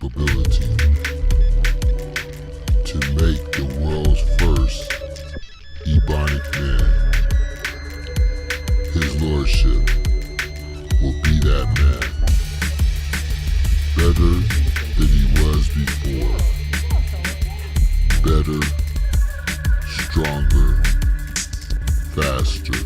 capability to make the world's first Ebonic man. His lordship will be that man, better than he was before, better, stronger, faster.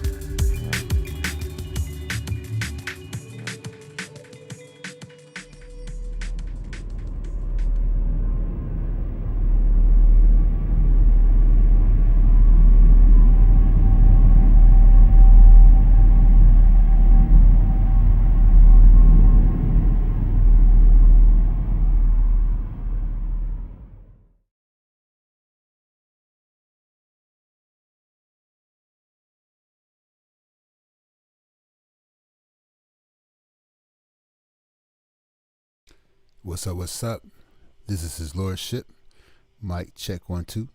What's up? What's up? This is his lordship. Mic check 1 2.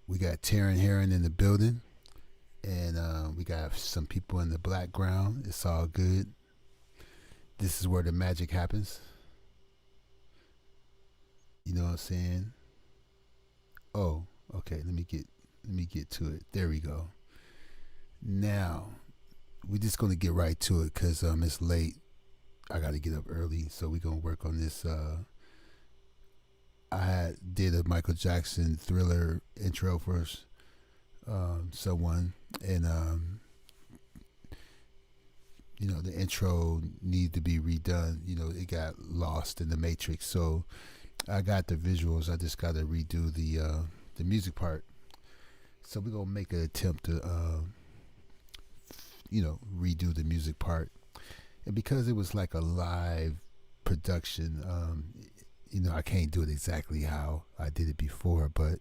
We got Taryn Heron in the building, and we got some people in the background. It's all good. This is where the magic happens. You know what I'm saying? Oh, okay. Let me get to it. There we go. Now, we're just gonna get right to it because it's late. I got to get up early, so we're gonna work on this. I did a Michael Jackson Thriller intro for someone, and the intro needed to be redone. It got lost in the matrix, so I got the visuals. I just got to redo the music part. So we're gonna make an attempt to redo the music part, and because it was like a live production, I can't do it exactly how I did it before, but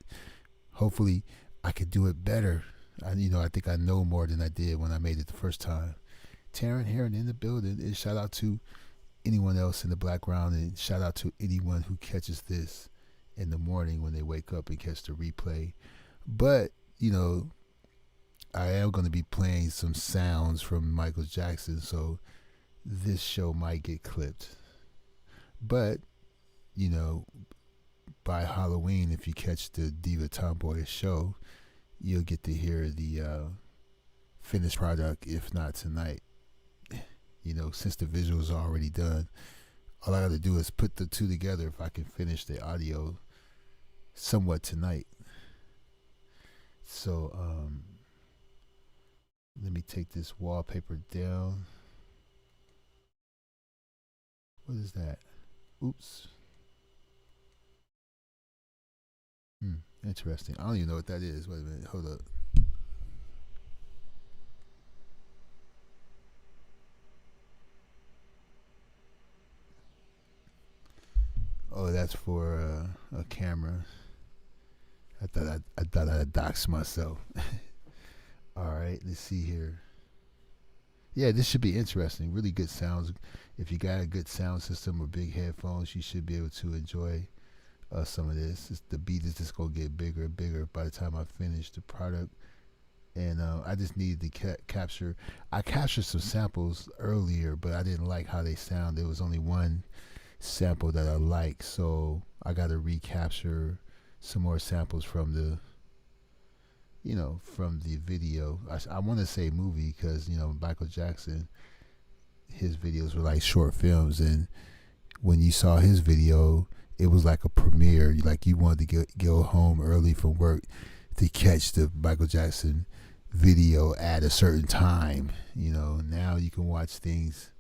hopefully I could do it better. I think I know more than I did when I made it the first time. Taryn Heron in the building, and shout out to anyone else in the background, and shout out to anyone who catches this in the morning when they wake up and catch the replay. But, I am going to be playing some sounds from Michael Jackson, so this show might get clipped. But, by Halloween, if you catch the Diva Tomboy show, you'll get to hear the finished product, if not tonight. Since the visuals are already done, all I got to do is put the two together if I can finish the audio somewhat tonight. So, let me take this wallpaper down. What is that? Oops. Interesting. I don't even know what that is. Wait a minute. Hold up. Oh, that's for a camera. I thought I'd dox myself. All right, let's see here. Yeah, this should be interesting. Really good sounds. If you got a good sound system or big headphones, you should be able to enjoy some of this. The beat is just gonna get bigger and bigger by the time I finish the product. And I just needed to capture. I captured some samples earlier, but I didn't like how they sound. There was only one sample that I like, so I got to recapture some more samples from the video. I want to say movie because Michael Jackson, his videos were like short films, and when you saw his video, it was like a premiere. Like you wanted to go home early from work to catch the Michael Jackson video at a certain time. Now you can watch things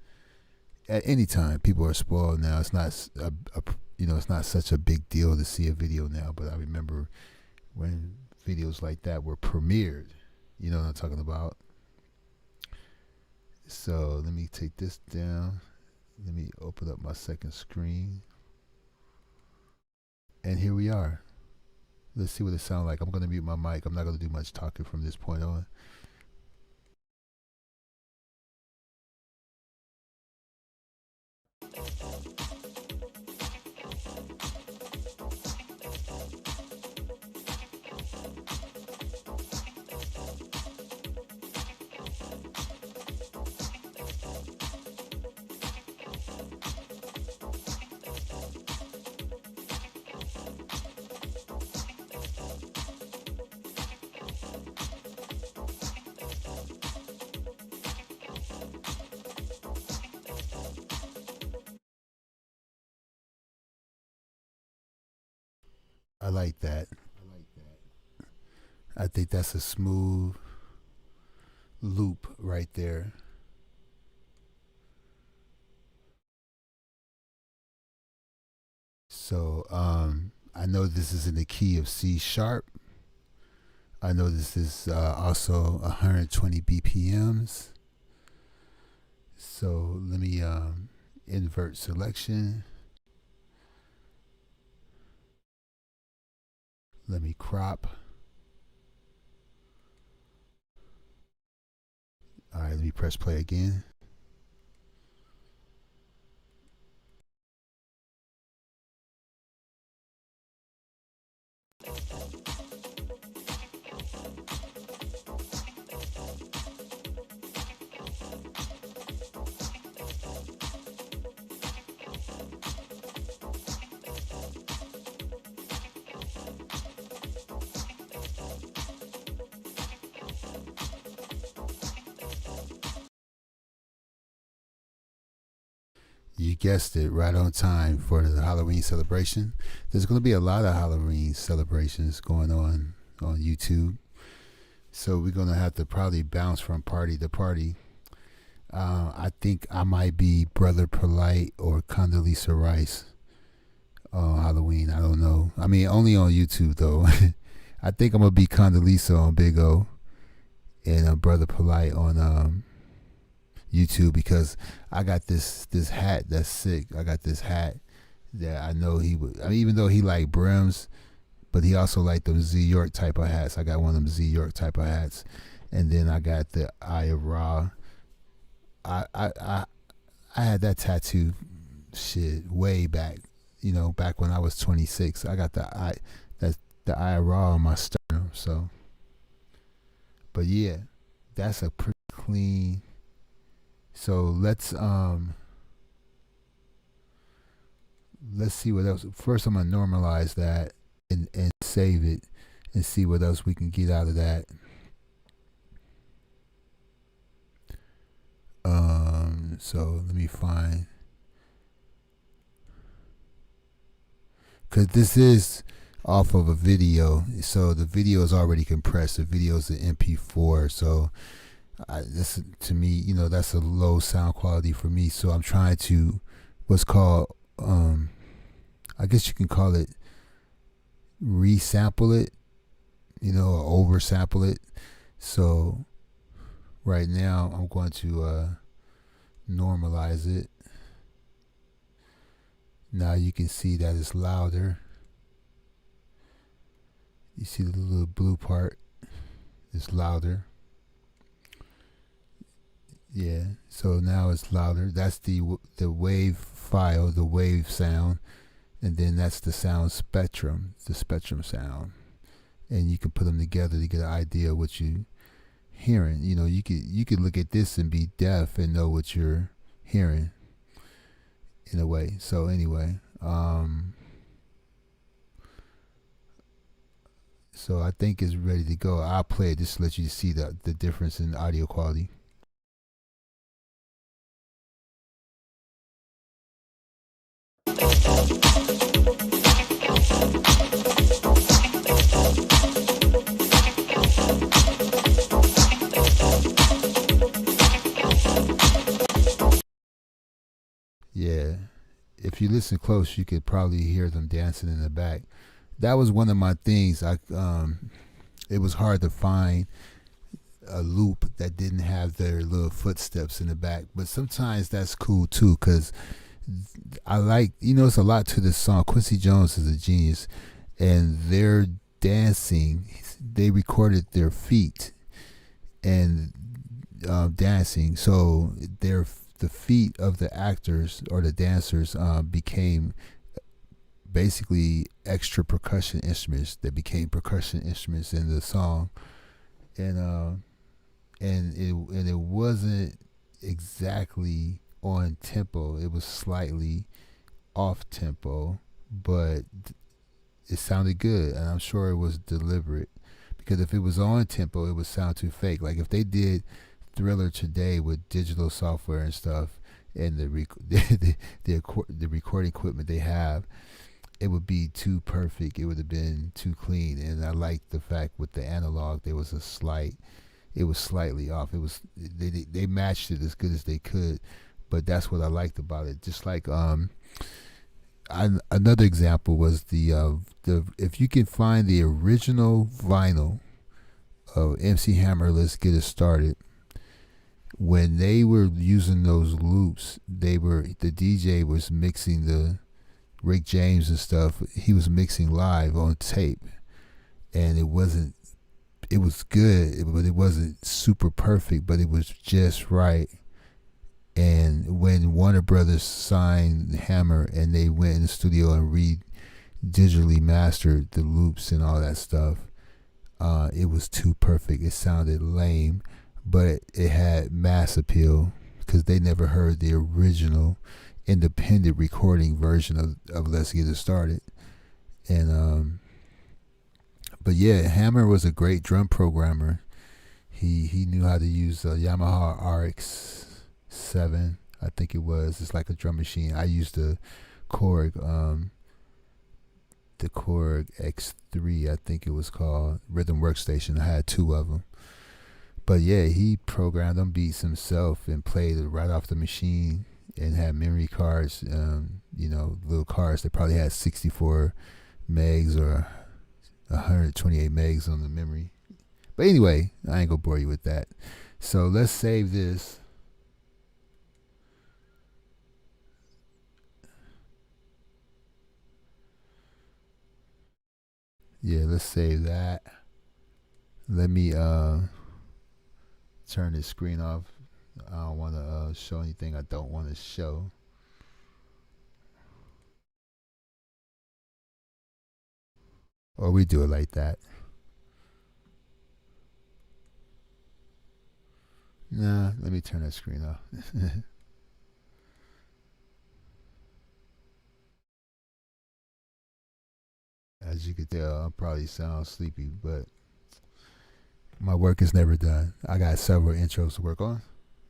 at any time. People are spoiled now. It's not it's not such a big deal to see a video now. But I remember when videos like that were premiered. You know what I'm talking about? So let me take this down. Let me open up my second screen. And here we are. Let's see what it sounds like. I'm going to mute my mic. I'm not going to do much talking from this point on. like that. I think that's a smooth loop right there. So I know this is in the key of C sharp. I know this is also 120 BPMs. So let me invert selection. Let me crop. All right, let me press play again. You guessed it, right on time for the Halloween celebration. There's going to be a lot of Halloween celebrations going on YouTube. So we're going to have to probably bounce from party to party. I think I might be Brother Polite or Condoleezza Rice on Halloween. I don't know. I mean, only on YouTube, though. I think I'm going to be Condoleezza on Big O and Brother Polite on YouTube, because I got this hat that's sick. I got this hat that I know he would. I mean, even though he liked brims, but he also liked them Z York type of hats. I got one of them Z York type of hats, and then I got the Eye of Ra. I had that tattoo shit way back. You know, back when I was 26. I got the Eye of Ra on my sternum. So, but yeah, that's a pretty clean. So let's see what else. First, I'm gonna normalize that and save it and see what else we can get out of that. So let me find, because this is off of a video, so the video is already compressed. The video is an MP4, so this, to me, you know, that's a low sound quality for me. So I'm trying to what's called I guess you can call it resample it, you know, or oversample it. So right now I'm going to normalize it. Now you can see that it's louder. You see the little blue part, it's louder. Yeah, so now it's louder. That's the wave file, the wave sound, and then that's the sound spectrum, the spectrum sound. And you can put them together to get an idea of what you hearing. You know, you could look at this and be deaf and know what you're hearing in a way. So anyway, so I think it's ready to go. I'll play it just to let you see the difference in audio quality. Yeah, if you listen close, you could probably hear them dancing in the back. That was one of my things. It was hard to find a loop that didn't have their little footsteps in the back, but sometimes that's cool too, because I like, you know, it's a lot to this song. Quincy Jones is a genius, and they're dancing. They recorded their feet and dancing, so the feet of the actors or the dancers became basically extra percussion instruments. They became percussion instruments in the song, and it wasn't exactly on tempo. It was slightly off tempo, but it sounded good, and I'm sure it was deliberate, because if it was on tempo, it would sound too fake. Like if they did Thriller today with digital software and stuff, and the recording equipment they have, it would be too perfect. It would have been too clean. And I liked the fact with the analog there was a slight. It was slightly off. It was they matched it as good as they could, but that's what I liked about it. Just like another example was the if you can find the original vinyl of MC Hammer, Let's Get It Started. When they were using those loops, the DJ was mixing the Rick James and stuff. He was mixing live on tape, and it was good, but it wasn't super perfect, but it was just right. And when Warner Brothers signed Hammer and they went in the studio and digitally mastered the loops and all that stuff, it was too perfect. It sounded lame, but it had mass appeal because they never heard the original independent recording version of Let's Get It Started. And but yeah, Hammer was a great drum programmer. He knew how to use a Yamaha RX-7, I think it was. It's like a drum machine. I used the Korg X3, I think it was called, Rhythm Workstation. I had two of them. But yeah, he programmed them beats himself and played it right off the machine and had memory cards, little cards. They probably had 64 megs or 128 megs on the memory. But anyway, I ain't gonna bore you with that. So let's save this. Yeah, let's save that. Let me turn this screen off. I don't want to show anything I don't want to show. Or we do it like that. Nah, let me turn that screen off. As you can tell, I probably sound sleepy, but my work is never done. I got several intros to work on,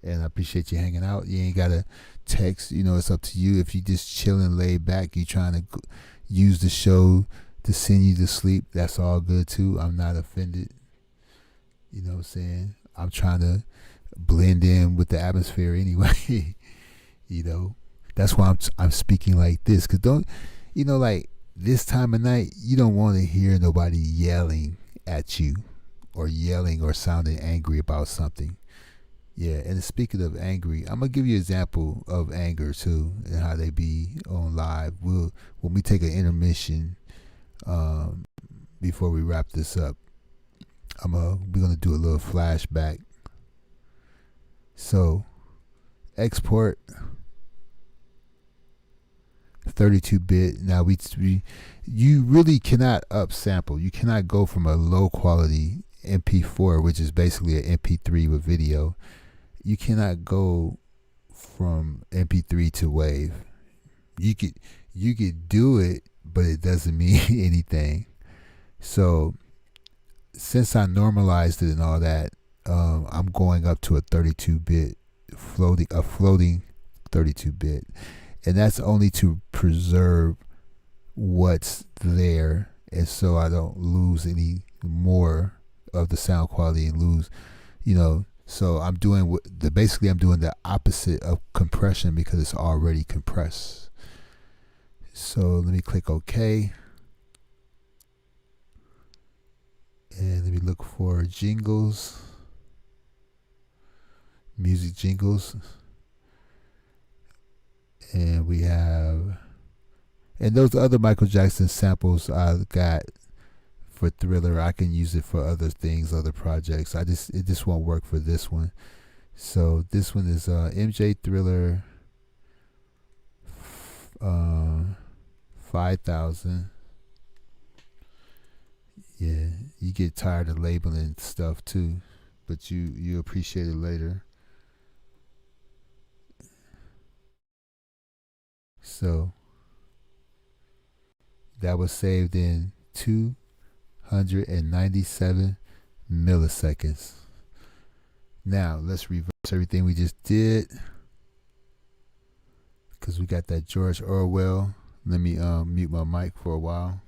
and I appreciate you hanging out. You ain't gotta text. It's up to you. If you just chilling, laid back, you trying to use the show to send you to sleep, that's all good too. I'm not offended. You know what I'm saying? I'm trying to blend in with the atmosphere anyway. That's why I'm speaking like this. Cause like this time of night, you don't want to hear nobody yelling at you or yelling or sounding angry about something. Yeah, and speaking of angry, I'm gonna give you an example of anger too and how they be on live. When we take an intermission, before we wrap this up, we're gonna do a little flashback. So, export 32-bit. Now you really cannot upsample. You cannot go from a low quality MP4, which is basically an MP3 with video. You cannot go from MP3 to wave. You could do it, but it doesn't mean anything. So since I normalized it and all that, I'm going up to a 32-bit floating 32-bit, and that's only to preserve what's there, and so I don't lose any more of the sound quality and lose, So I'm doing I'm doing the opposite of compression because it's already compressed. So let me click OK. And let me look for jingles. Music jingles. And we have, and those other Michael Jackson samples I got for Thriller, I can use it for other things, other projects. It just won't work for this one. So this one is MJ Thriller 5000. Yeah, you get tired of labeling stuff too, but you appreciate it later. So that was saved in 297 milliseconds. Now let's reverse everything we just did, because we got that George Orwell Let me mute my mic for a while.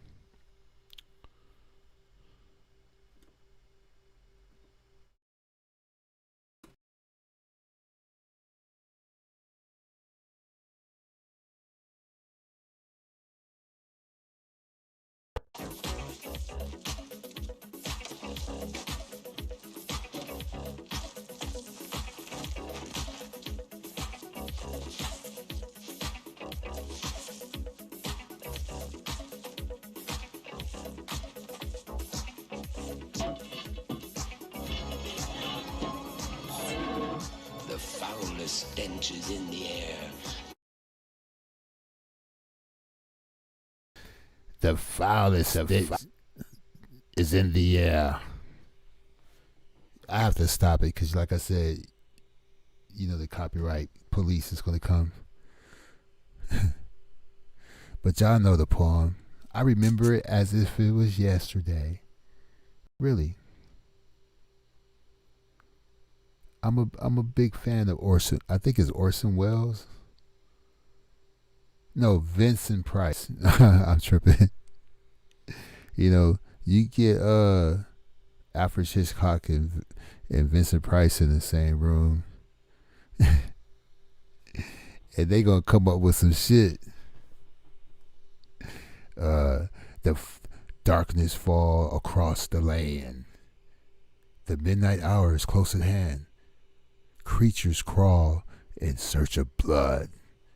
The foulest stench is in the air. The foulest is in the air. I have to stop it because, like I said, the copyright police is going to come. But y'all know the poem. I remember it as if it was yesterday. Really. I'm a big fan of Orson. I think it's Orson Welles. No, Vincent Price. I'm tripping. You get Alfred Hitchcock and Vincent Price in the same room, and they gonna come up with some shit. Darkness fall across the land. The midnight hour is close at hand. Creatures crawl in search of blood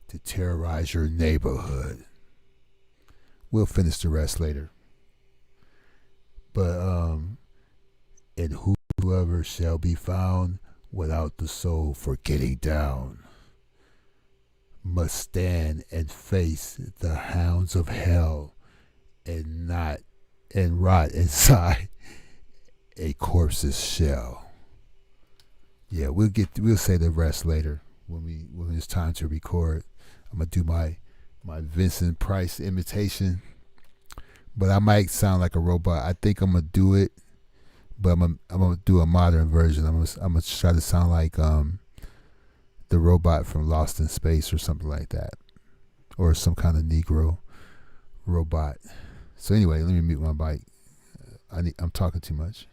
to terrorize your neighborhood. We'll finish the rest later. But and whoever shall be found without the soul for getting down must stand and face the hounds of hell and rot inside a corpse's shell. Yeah, we'll say the rest later when it's time to record. I'm gonna do my Vincent Price imitation, but I might sound like a robot. I think I'm gonna do it, but I'm gonna do a modern version. I'm gonna try to sound like the robot from Lost in Space or something like that, or some kind of Negro robot. So anyway, let me mute my mic. I'm talking too much.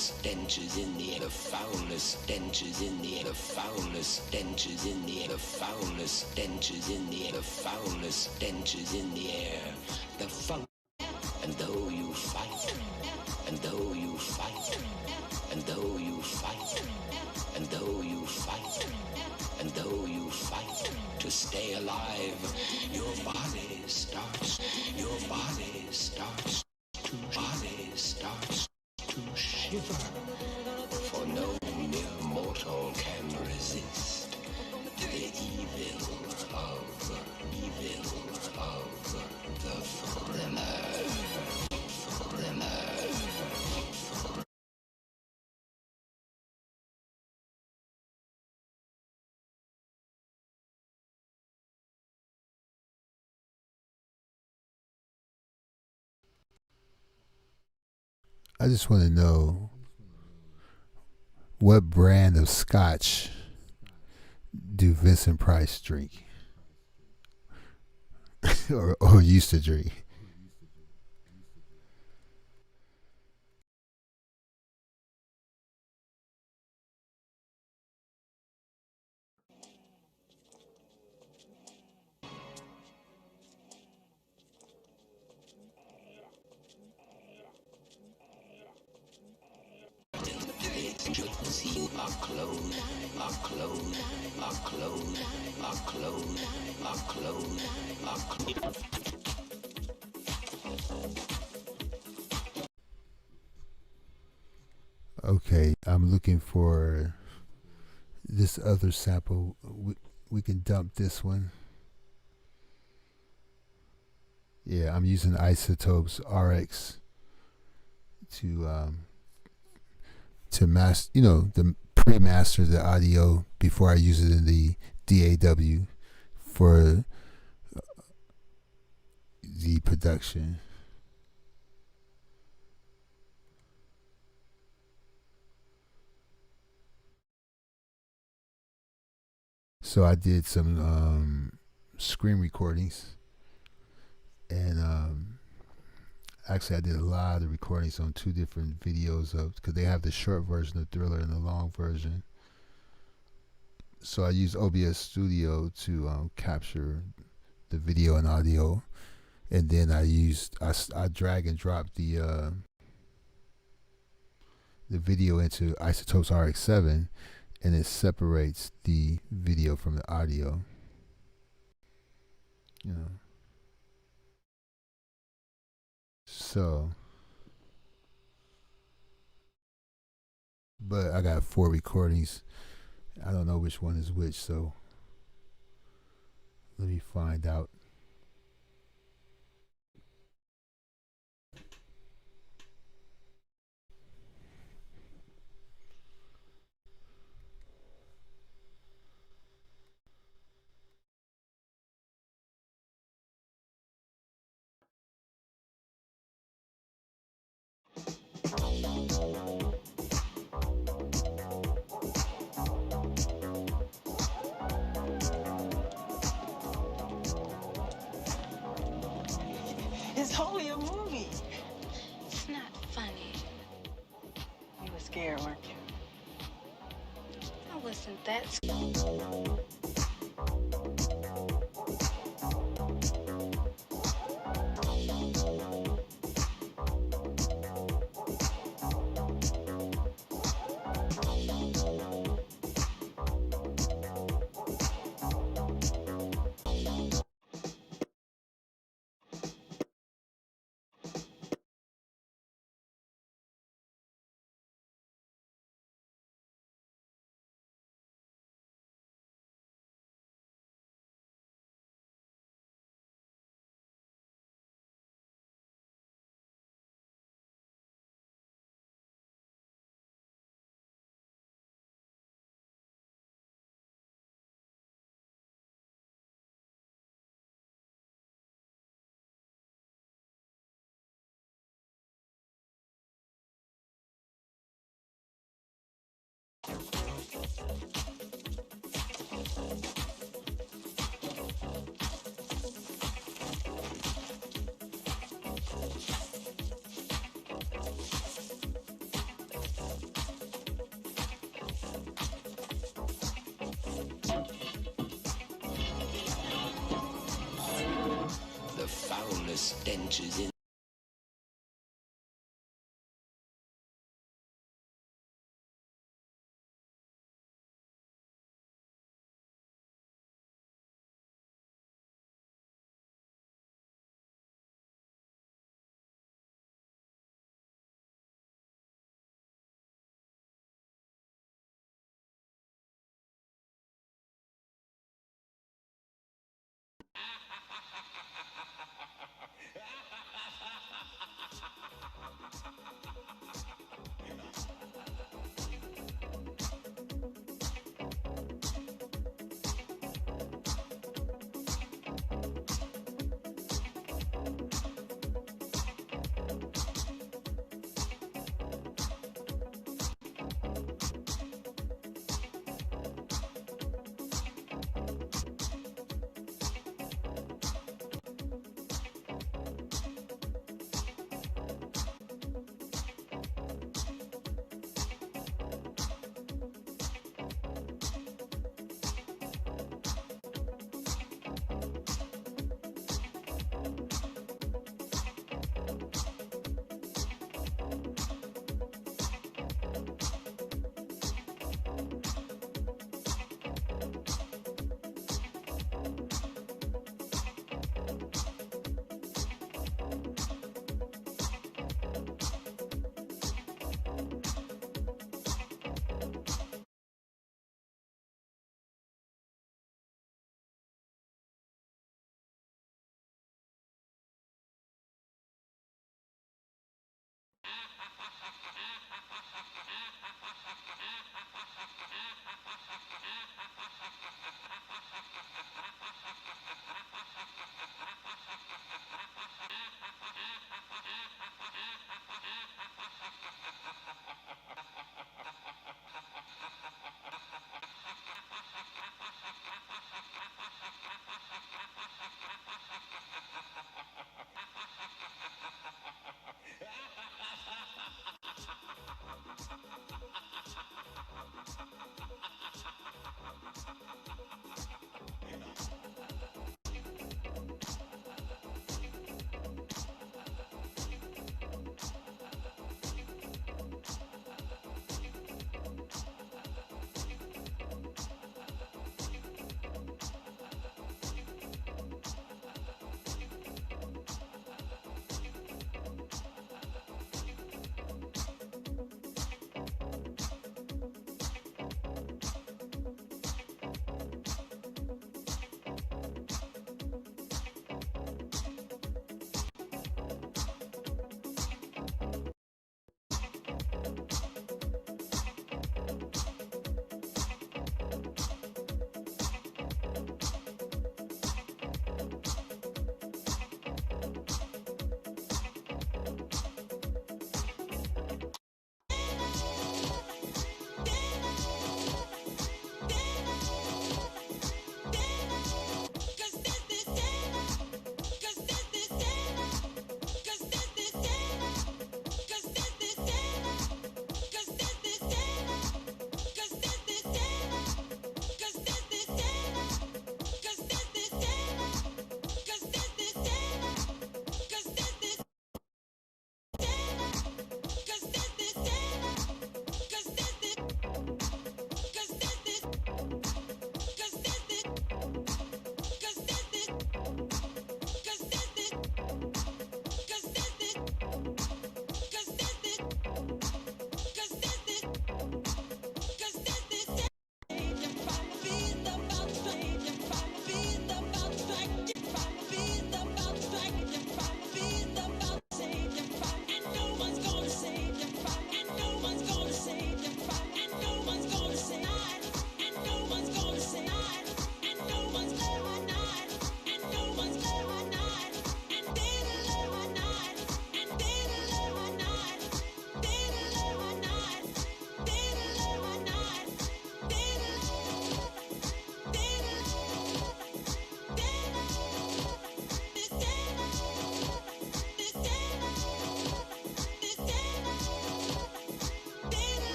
foulest stenches in the air, the foulest stenches in the air, the foulest stenches in the air, the foulest stenches in the air, the foulest stenches in the air, the foul. And though you fight, and though you fight, and though you fight, and though you fight, and though you fight to stay alive, your body starts to shiver. For no mere mortal can resist the evil of the thriller. I just want to know, what brand of scotch do Vincent Price drink or used to drink? Okay, I'm looking for this other sample. We can dump this one. Yeah, I'm using Isotopes RX to master, the pre-master the audio before I use it in the DAW for the production. So I did some screen recordings, and actually I did a lot of recordings on two different videos because they have the short version of Thriller and the long version. So I used OBS Studio to capture the video and audio, and then I drag and drop the video into Isotopes RX7, and it separates the video from the audio. So, but I got 4 recordings. I don't know which one is which, so let me find out. It's only a movie. It's not funny. You were scared, weren't you? I wasn't that scared. stenches in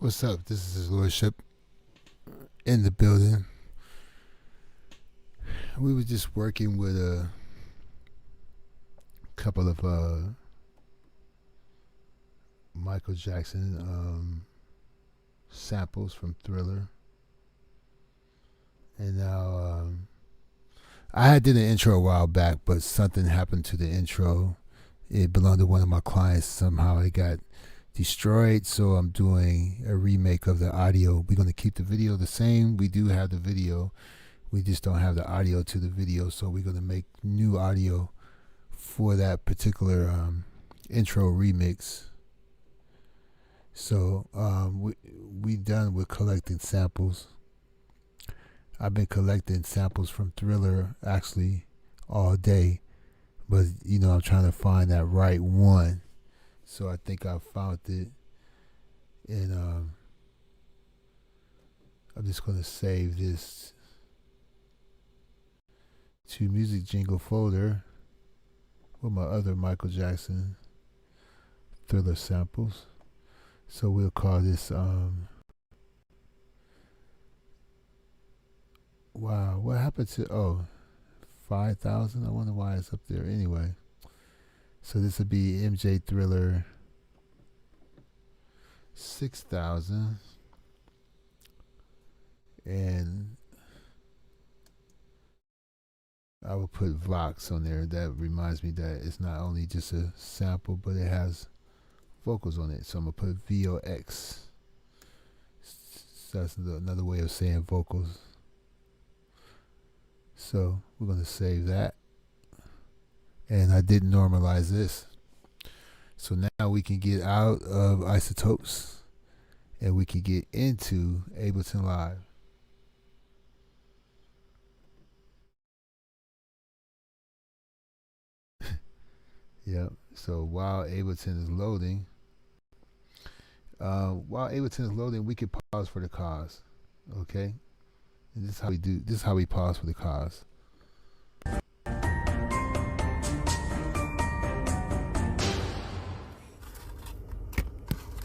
What's up? This is His Lordship in the building. We were just working with a couple of Michael Jackson samples from Thriller, and now I had did an intro a while back, but something happened to the intro. It belonged to one of my clients. Somehow it got destroyed, so I'm doing a remake of the audio. We're going to keep the video the same. We do have the video. We just don't have the audio to the video, so we're going to make new audio for that particular intro remix. So we done with collecting samples. I've been collecting samples from Thriller actually all day, but I'm trying to find that right one. So I think I found it, and I'm just gonna save this to music jingle folder with my other Michael Jackson Thriller samples. So we'll call this wow, what happened to 5,000? I wonder why it's up there anyway. So this would be MJ Thriller 6,000, and I will put Vox on there. That reminds me that it's not only just a sample, but it has vocals on it. So I'm gonna put VOX. So that's another way of saying vocals. So we're gonna save that. And I didn't normalize this. So now we can get out of Isotopes and we can get into Ableton Live. Yep. So while Ableton is loading, we can pause for the cause. Okay? And this is how we do. This is how we pause for the cause.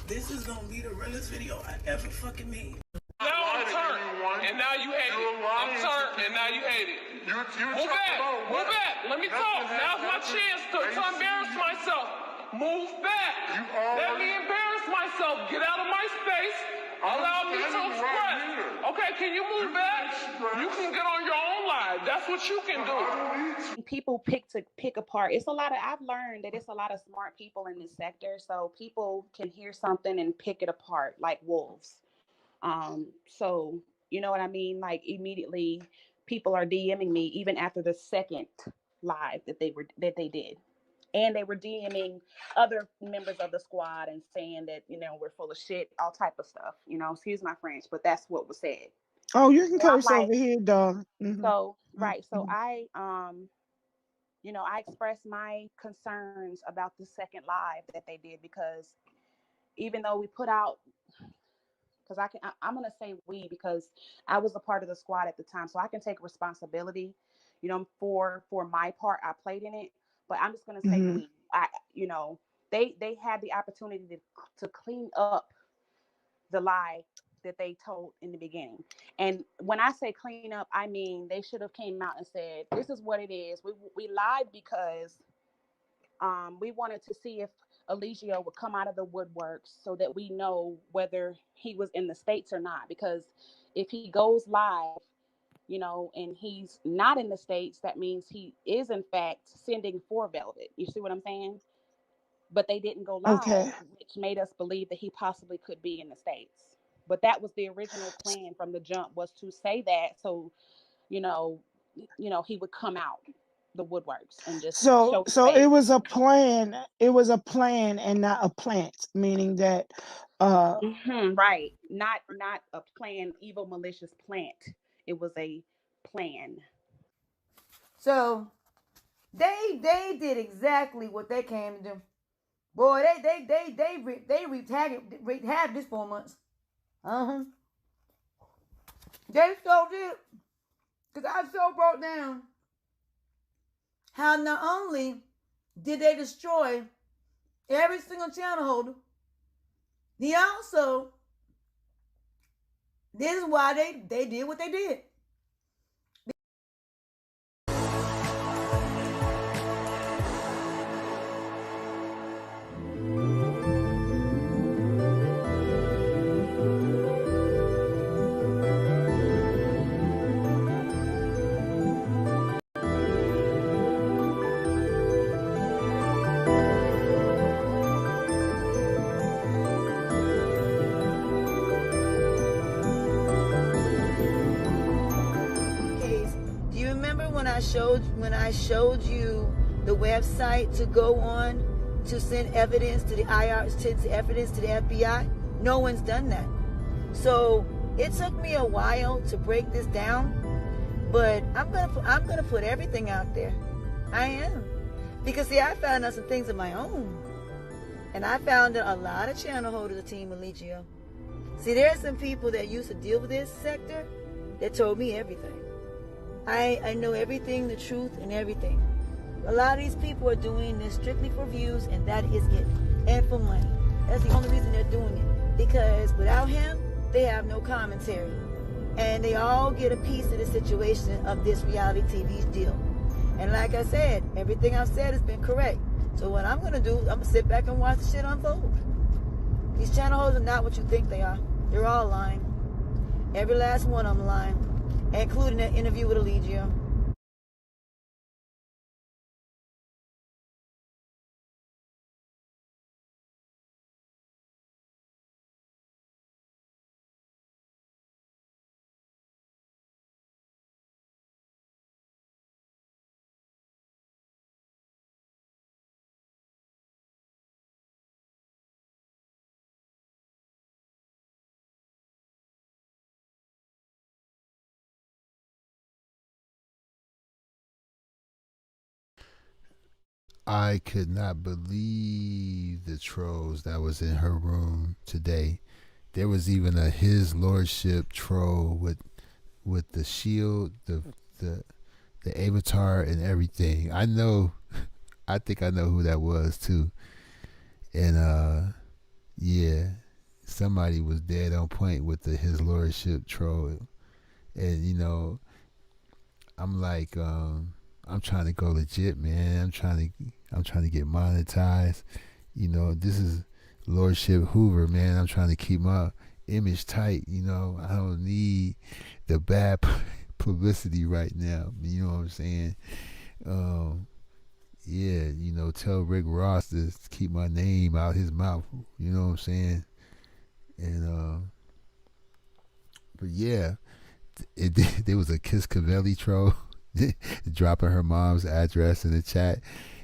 This is gonna be the realest video I ever fucking made. Now I'm turned, and now you hate it. I'm turned, and now you hate it. Move back, move back. Let me talk. Now's my chance to embarrass myself. Move back. Let me embarrass myself. Get out of my space. Allow me to express. Okay, can you move back? You can get on your own live. That's what you can do. People pick apart. I've learned that it's a lot of smart people in this sector. So people can hear something and pick it apart like wolves. So you know what I mean? Like immediately people are DMing me even after the second live that they did. And they were DMing other members of the squad and saying that, we're full of shit, all type of stuff, excuse my French, but that's what was said. Oh, you can So I'm curse like, over here, dog. so, right. So I expressed my concerns about the second live that they did, because even though we put out, because I'm going to say we, because I was a part of the squad at the time, so I can take responsibility, for my part. I played in it, but I'm just going to say we. They had the opportunity to clean up the lie that they told in the beginning. And when I say clean up, I mean they should have came out and said, this is what it is. We lied because we wanted to see if Eligio would come out of the woodworks so that we know whether he was in the States or not. Because if he goes live, and he's not in the States, that means he is in fact sending for Velvet. You see what I'm saying? But they didn't go live, Okay. which made us believe that he possibly could be in the States. But that was the original plan from the jump, was to say that so you know, he would come out the woodworks and just So show his so it face. was a plan. It was a plan and not a plant, meaning that Right. Not a plan, evil, malicious plant. It was a plan. So they did exactly what they came to do. Boy, they wreaked havoc this 4 months. They so did, because I so broke down how not only did they destroy every single channel holder, he also, this is why they did what they did. Do you remember when I showed you the website to go on to send evidence to the IR, send evidence to the FBI? No one's done that. So it took me a while to break this down, but I'm gonna put everything out there. I am, because see, I found out some things of my own, and I found that a lot of channel holders of Team Eligio. See, there's some people that used to deal with this sector that told me everything. I know everything, the truth, and everything. A lot of these people are doing this strictly for views, and that is it, and for money. That's the only reason they're doing it, because without him, they have no commentary, and they all get a piece of the situation of this reality TV deal. And like I said, everything I've said has been correct. So what I'm gonna do, I'm gonna sit back and watch the shit unfold. These channel holders are not what you think they are. They're all lying. Every last one of them lying, including that interview with Eligio. I could not believe the trolls that was in her room today. There was even a His Lordship troll with the shield, the avatar and everything. I know, I think I know who that was too. And yeah, somebody was dead on point with the His Lordship troll. And I'm like, I'm trying to go legit, man. I'm trying to get monetized. This is Lordship Hoover, man. I'm trying to keep my image tight. I don't need the bad publicity right now. You know what I'm saying? Yeah, tell Rick Ross to keep my name out his mouth. You know what I'm saying? And but yeah, there was a Kiss Cavelli troll dropping her mom's address in the chat.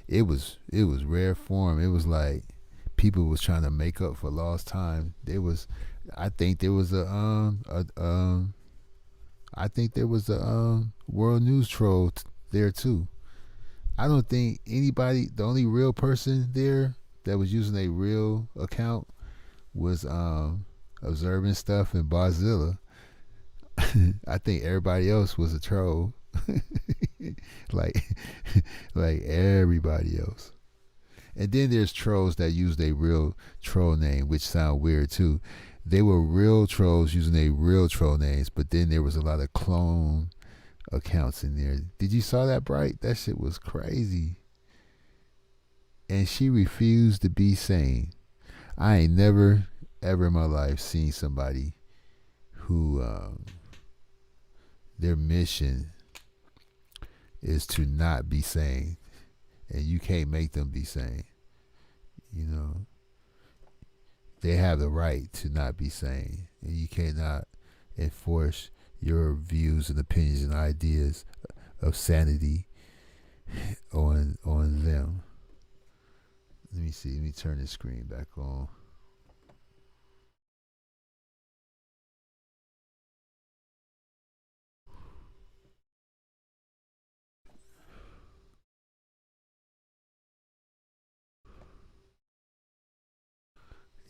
It was rare form. It was like people was trying to make up for lost time. I think there was a world news troll there too. I don't think anybody. The only real person there that was using a real account was observing stuff in Barzilla. I think everybody else was a troll. like everybody else. And then there's trolls that use their real troll name, which sound weird too. They were real trolls using their real troll names, but then there was a lot of clone accounts in there. Did you saw that, Bright? That shit was crazy. and she refused to be sane. I ain't never ever in my life seen somebody who their mission is to not be sane, and you can't make them be sane. You know, they have the right to not be sane, and you cannot enforce your views and opinions and ideas of sanity on them. Let me see. Let me turn this screen back on.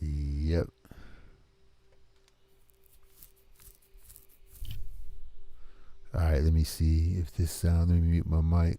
Yep. All right, let me see if this sound. Let me mute my mic.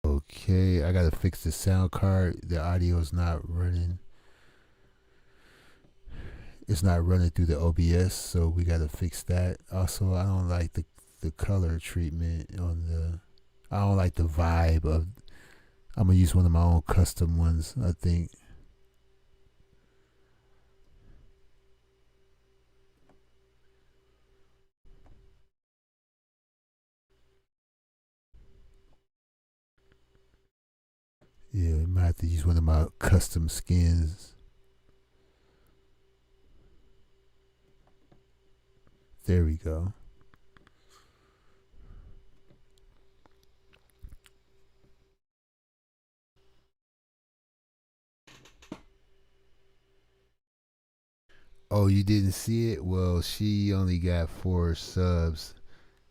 Okay, I gotta fix the sound card. The audio is not running. It's not running through the OBS, so we gotta fix that. Also, I don't like the color treatment on the. I don't like the vibe of. I'm gonna use one of my own custom ones, I think. Yeah, I might have to use one of my custom skins. There we go. Oh, you didn't see it? Well, she only got 4 subs,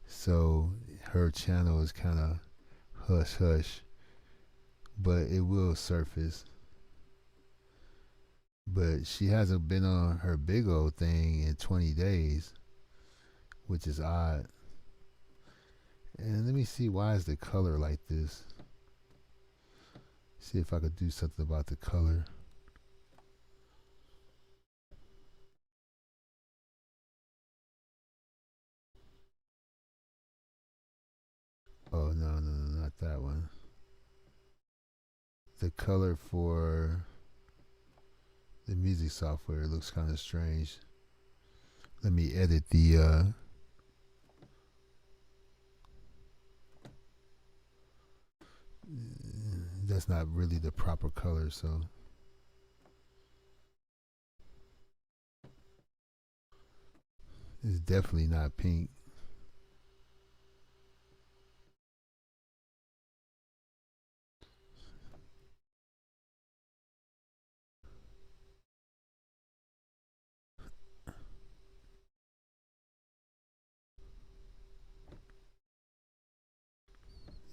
so her channel is kind of hush hush, but it will surface. But she hasn't been on her big old thing in 20 days, which is odd. And let me see, why is the color like this? See if I could do something about the color. Oh, no, not that one. The color for the music software looks kind of strange. Let me edit the that's not really the proper color, so it's definitely not pink.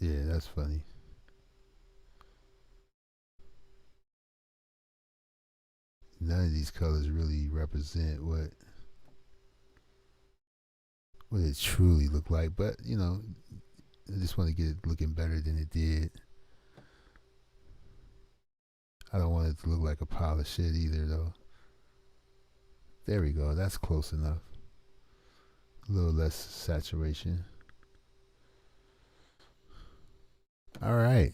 Yeah, that's funny. None of these colors really represent what it truly looked like, but you know, I just want to get it looking better than it did. I don't want it to look like a pile of shit either, though. There we go. That's close enough. A little less saturation. All right.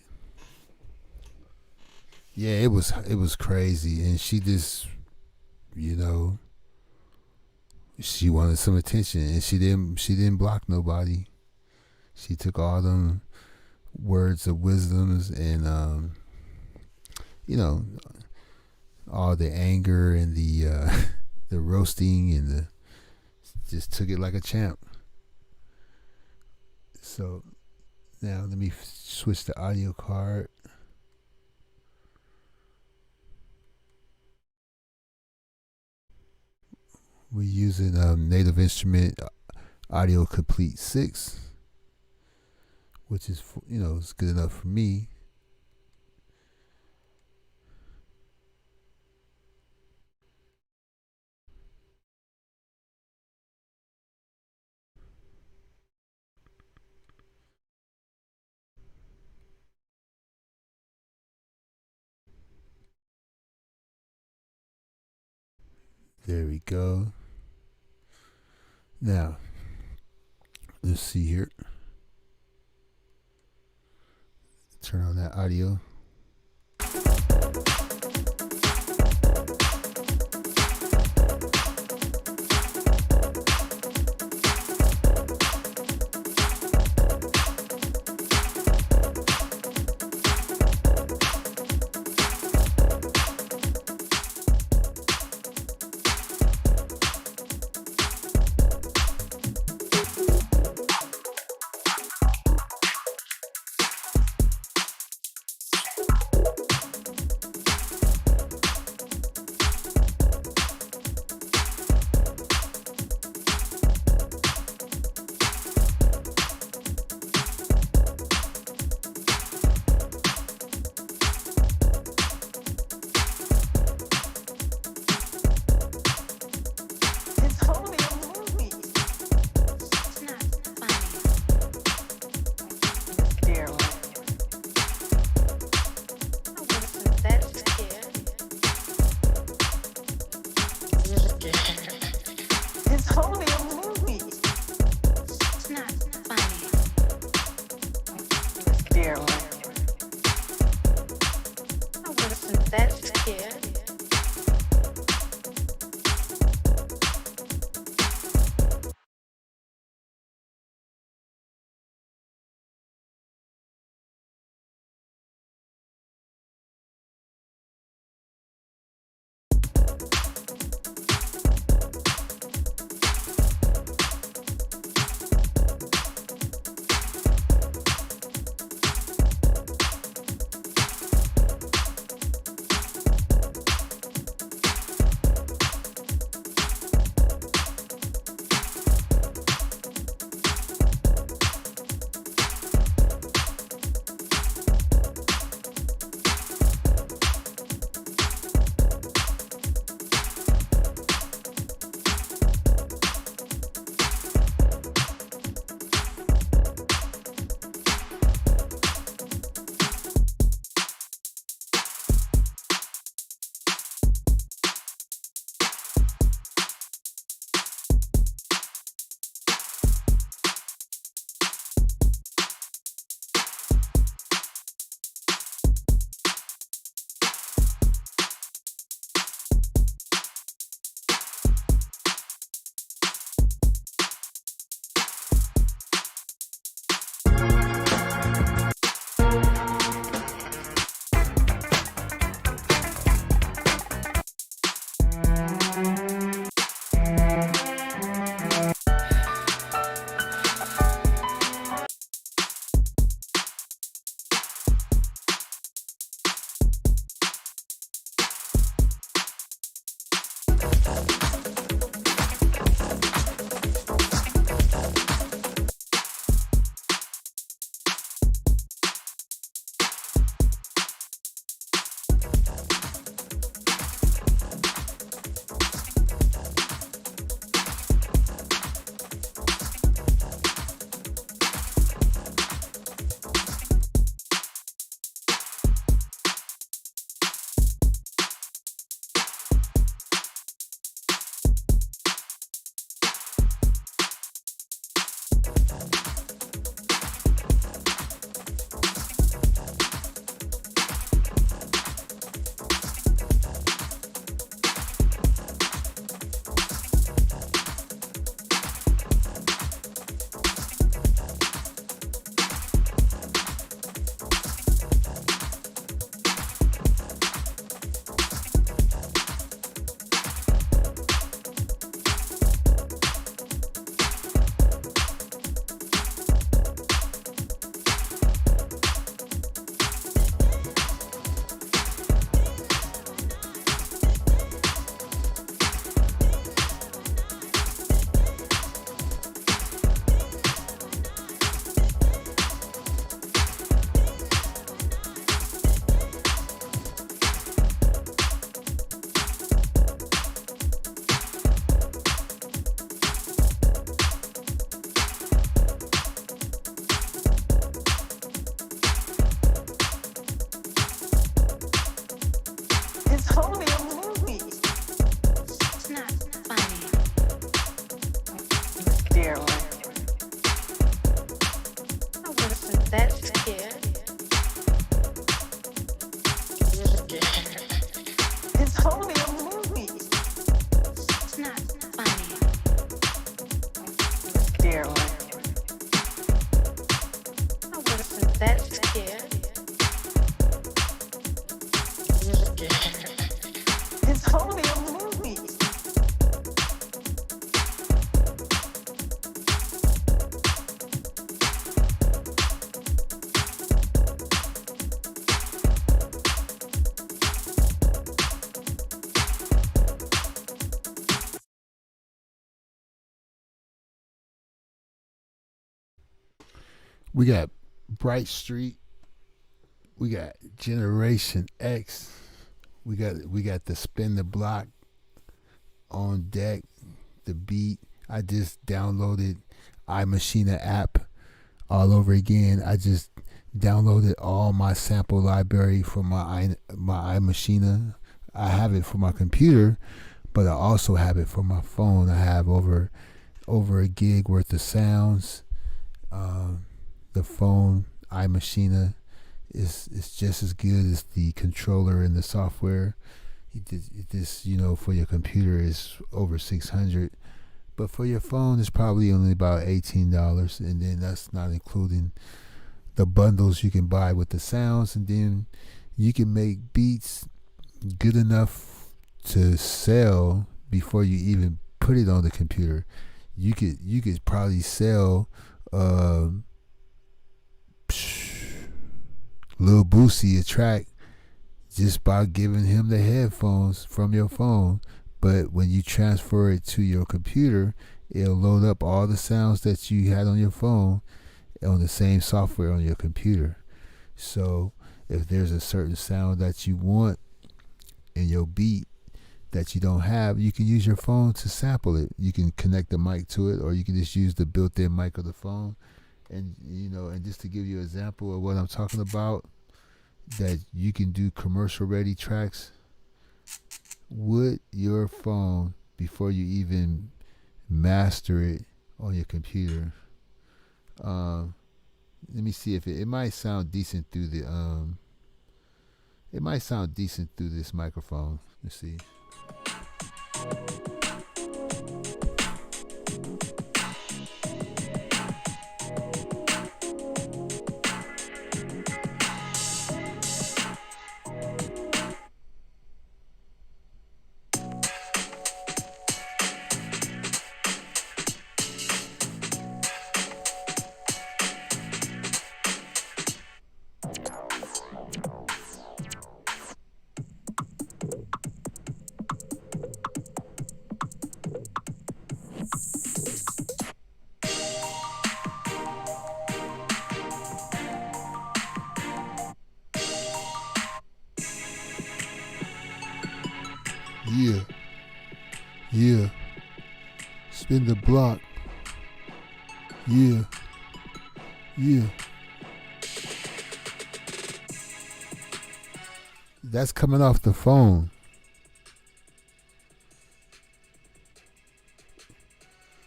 Yeah, it was crazy, and she just, you know, she wanted some attention, and she didn't block nobody. She took all them words of wisdoms and you know, all the anger and the the roasting and the just took it like a champ. So now let me switch the audio card. We're using Native Instrument Audio Complete 6, which is, you know, it's good enough for me. There we go. Now, let's see here. Turn on that audio. that scared. You're scared. It's only a movie. It's not funny. You were scared, weren't you? I wasn't that scared. You're scared. It's only a movie. We got Bright Street. We got Generation X. We got the Spin the Block on deck. The beat. I just downloaded iMachina app all over again. I just downloaded all my sample library from my iMachina. I have it for my computer, but I also have it for my phone. I have over a gig worth of sounds. The phone iMachina is just as good as the controller and the software. This, for your computer is over $600, but for your phone it's probably only about $18, and then that's not including the bundles you can buy with the sounds, and then you can make beats good enough to sell before you even put it on the computer. You could probably sell Lil Boosie a track just by giving him the headphones from your phone. But when you transfer it to your computer, it'll load up all the sounds that you had on your phone on the same software on your computer. So if there's a certain sound that you want in your beat that you don't have, you can use your phone to sample it. You can connect the mic to it, or you can just use the built-in mic of the phone. And and just to give you an example of what I'm talking about, that you can do commercial ready tracks with your phone before you even master it on your computer. Let me see if it might sound decent through the this microphone. Let's see. Yeah. Spin the block. Yeah. That's coming off the phone.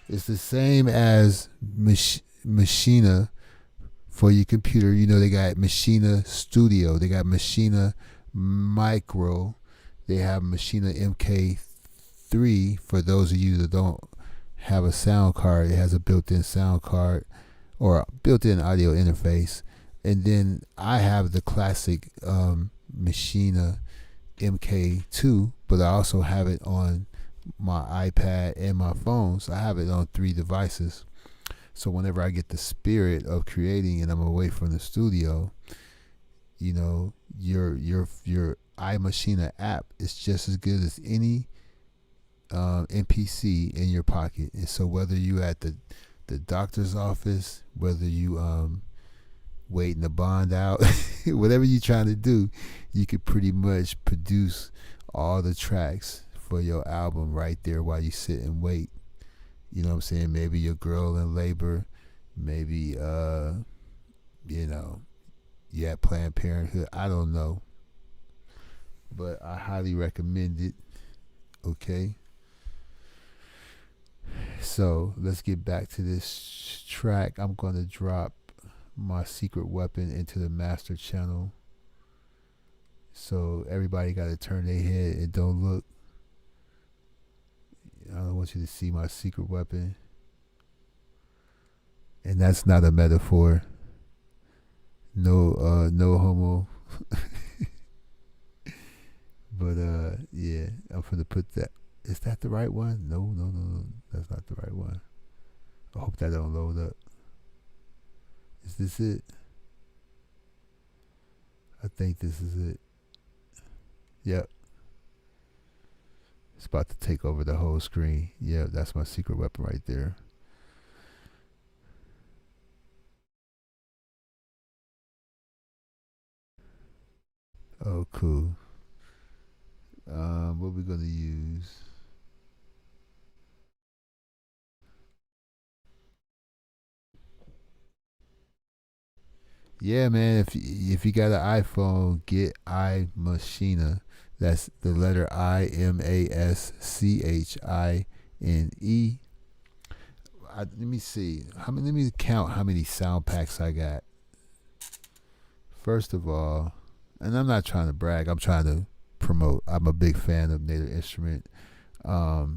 It's the same as Machina for your computer. They got Machina Studio. They got Machina Micro. They have Machina MK3 for those of you that don't have a sound card. It has a built-in sound card or a built-in audio interface. And then I have the classic Machina MK2, but I also have it on my iPad and my phone. So I have it on 3 devices. So whenever I get the spirit of creating and I'm away from the studio, your iMachina app is just as good as any MPC in your pocket. And so whether you at the doctor's office, whether you waiting to bond out, whatever you're trying to do, you could pretty much produce all the tracks for your album right there while you sit and wait. You know what I'm saying? Maybe your girl in labor, maybe you had Planned Parenthood. I don't know, but I highly recommend it. Okay. So let's get back to this track. I'm gonna drop my secret weapon into the master channel. So everybody got to turn their head and don't look. I don't want you to see my secret weapon. And that's not a metaphor. No, no homo. But yeah, I'm gonna put that. Is that the right one? No, that's not the right one. I hope that don't load up. Is this it? I think this is it. Yep. It's about to take over the whole screen. Yep, that's my secret weapon right there. Oh, cool. What we gonna use? Yeah, man. If you got an iPhone, get iMachina. That's the letter IMASCHINE. Let me see. Let me count how many sound packs I got. First of all, and I'm not trying to brag. I'm trying to promote. I'm a big fan of Native Instrument. Now,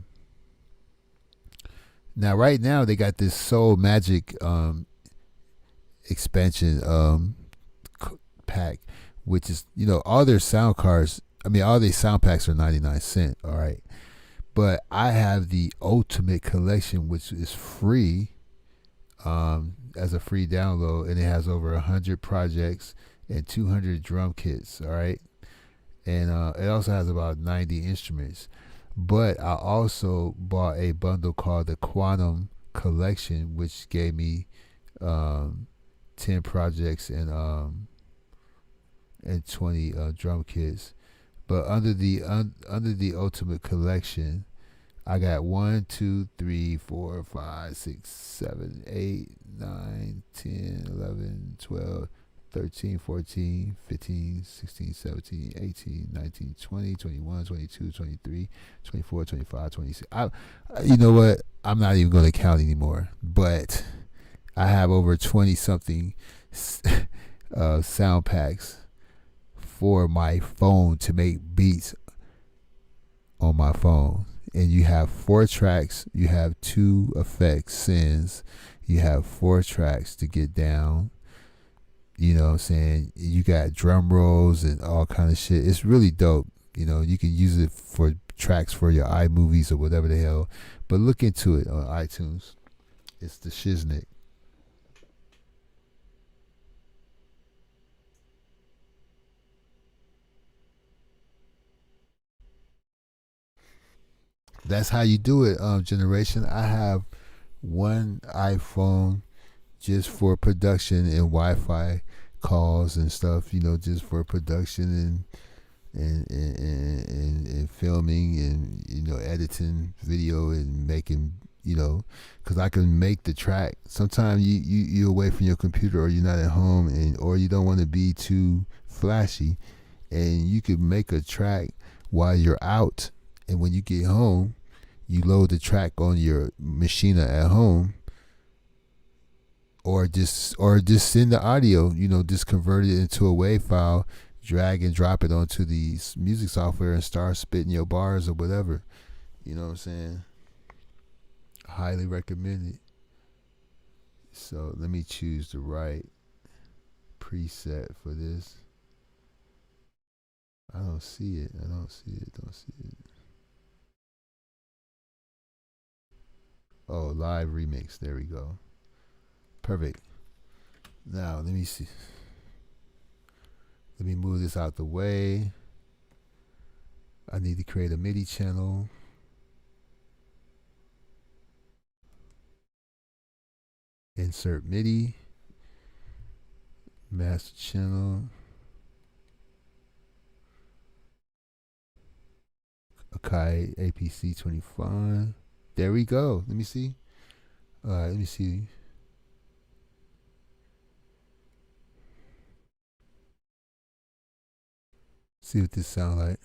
right now, they got this Soul Magic expansion pack, which is, all their sound cards. I mean, all their sound packs are 99 cents. All right. But I have the Ultimate Collection, which is free as a free download, and it has over 100 projects and 200 drum kits. All right. And it also has about 90 instruments. But I also bought a bundle called the Quantum Collection, which gave me 10 projects and 20 drum kits. But under the Ultimate Collection, I got 1, 2, 3, 4, 5, 6, 7, 8, 9, 10, 11, 12, 13, 14, 15, 16, 17, 18, 19, 20, 21, 22, 23, 24, 25, 26. You know what? I'm not even going to count anymore. But I have over 20 something sound packs for my phone to make beats on my phone. And you have 4 tracks, you have 2 effects, sends, you have 4 tracks to get down. You know what I'm saying? You got drum rolls and all kind of shit. It's really dope. You can use it for tracks for your iMovies or whatever the hell. But look into it on iTunes. It's the Shiznick. That's how you do it, generation. I have one iPhone just for production and Wi-Fi calls and stuff, just for production and filming and editing video and making, because I can make the track. Sometimes you're away from your computer, or you're not at home, or you don't want to be too flashy, and you could make a track while you're out, and when you get home, you load the track on your Machina at home, or just send the audio, just convert it into a WAV file, drag and drop it onto the music software and start spitting your bars or whatever. You know what I'm saying? Highly recommend it. So let me choose the right preset for this. I don't see it. Don't see it. Oh, live remix. There we go. Perfect. Now, let me see. Let me move this out the way. I need to create a MIDI channel. Insert MIDI. Master channel. Akai APC 25. There we go. Let me see. All right, let me see. See what this sound like.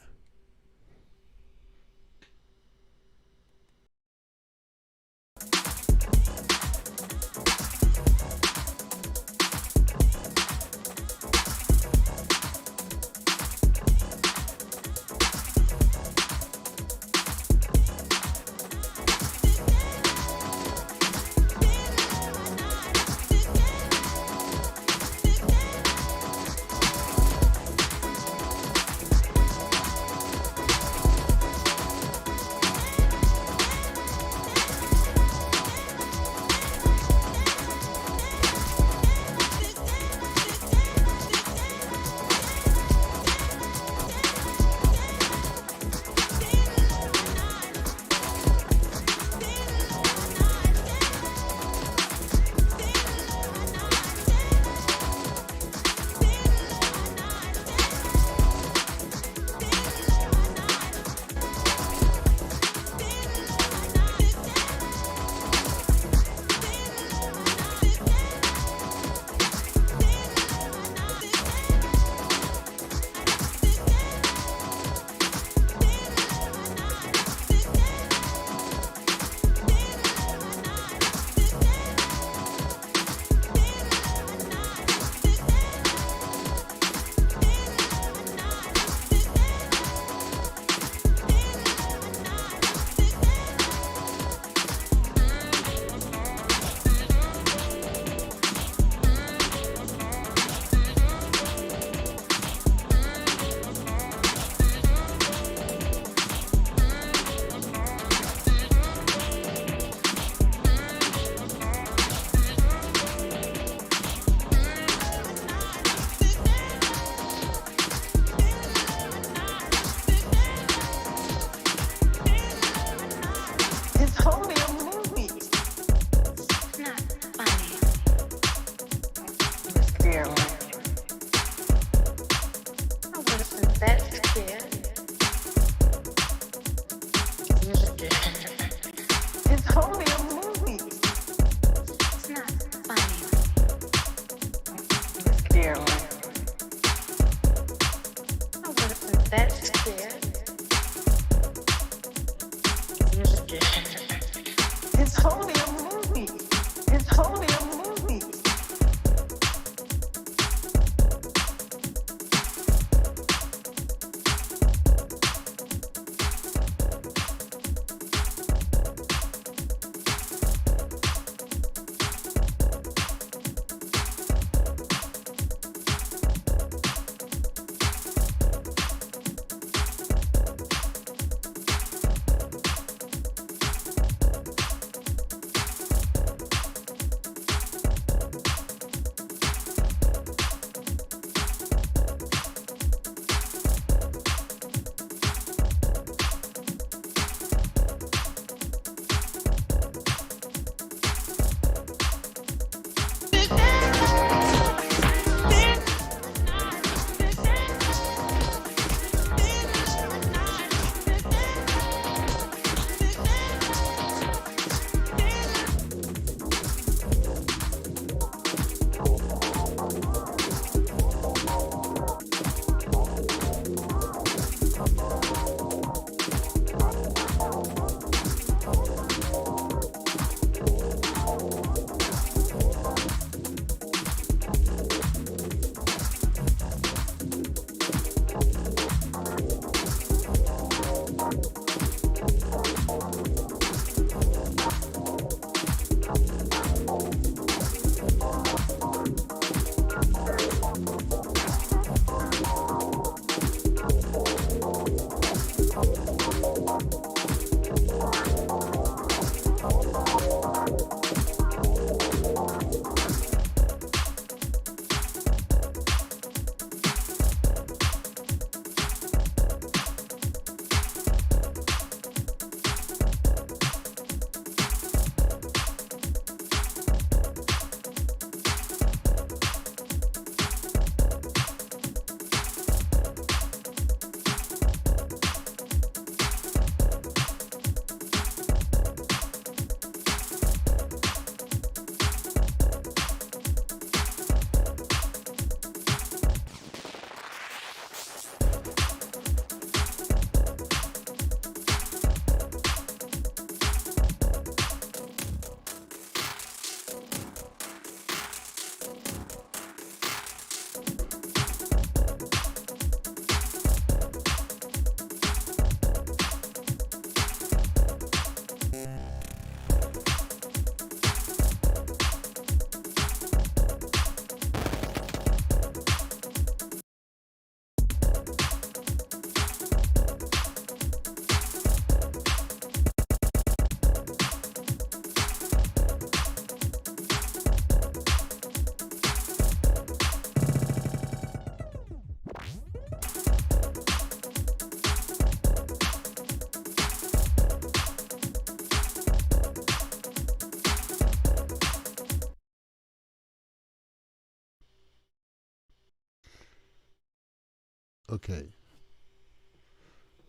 Okay.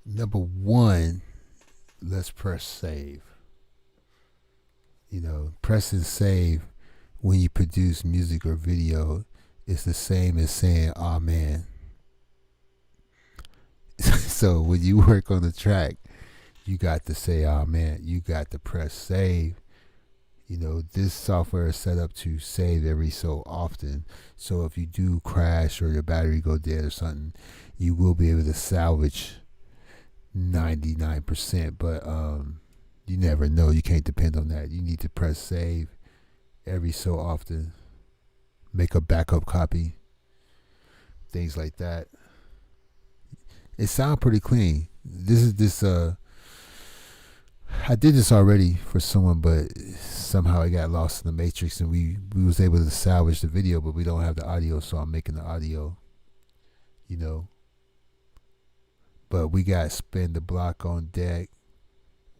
Number one, let's press save. Pressing save when you produce music or video is the same as saying "Aw man." So when you work on the track, you got to say "Aw man." You got to press save. This software is set up to save every so often. So if you do crash or your battery go dead or something, you will be able to salvage 99%. But you never know. You can't depend on that. You need to press save every so often. Make a backup copy. Things like that. It sounds pretty clean. I did this already for someone, but somehow it got lost in the matrix, and we was able to salvage the video, but we don't have the audio, so I'm making the audio. But we got Spin the Block on deck.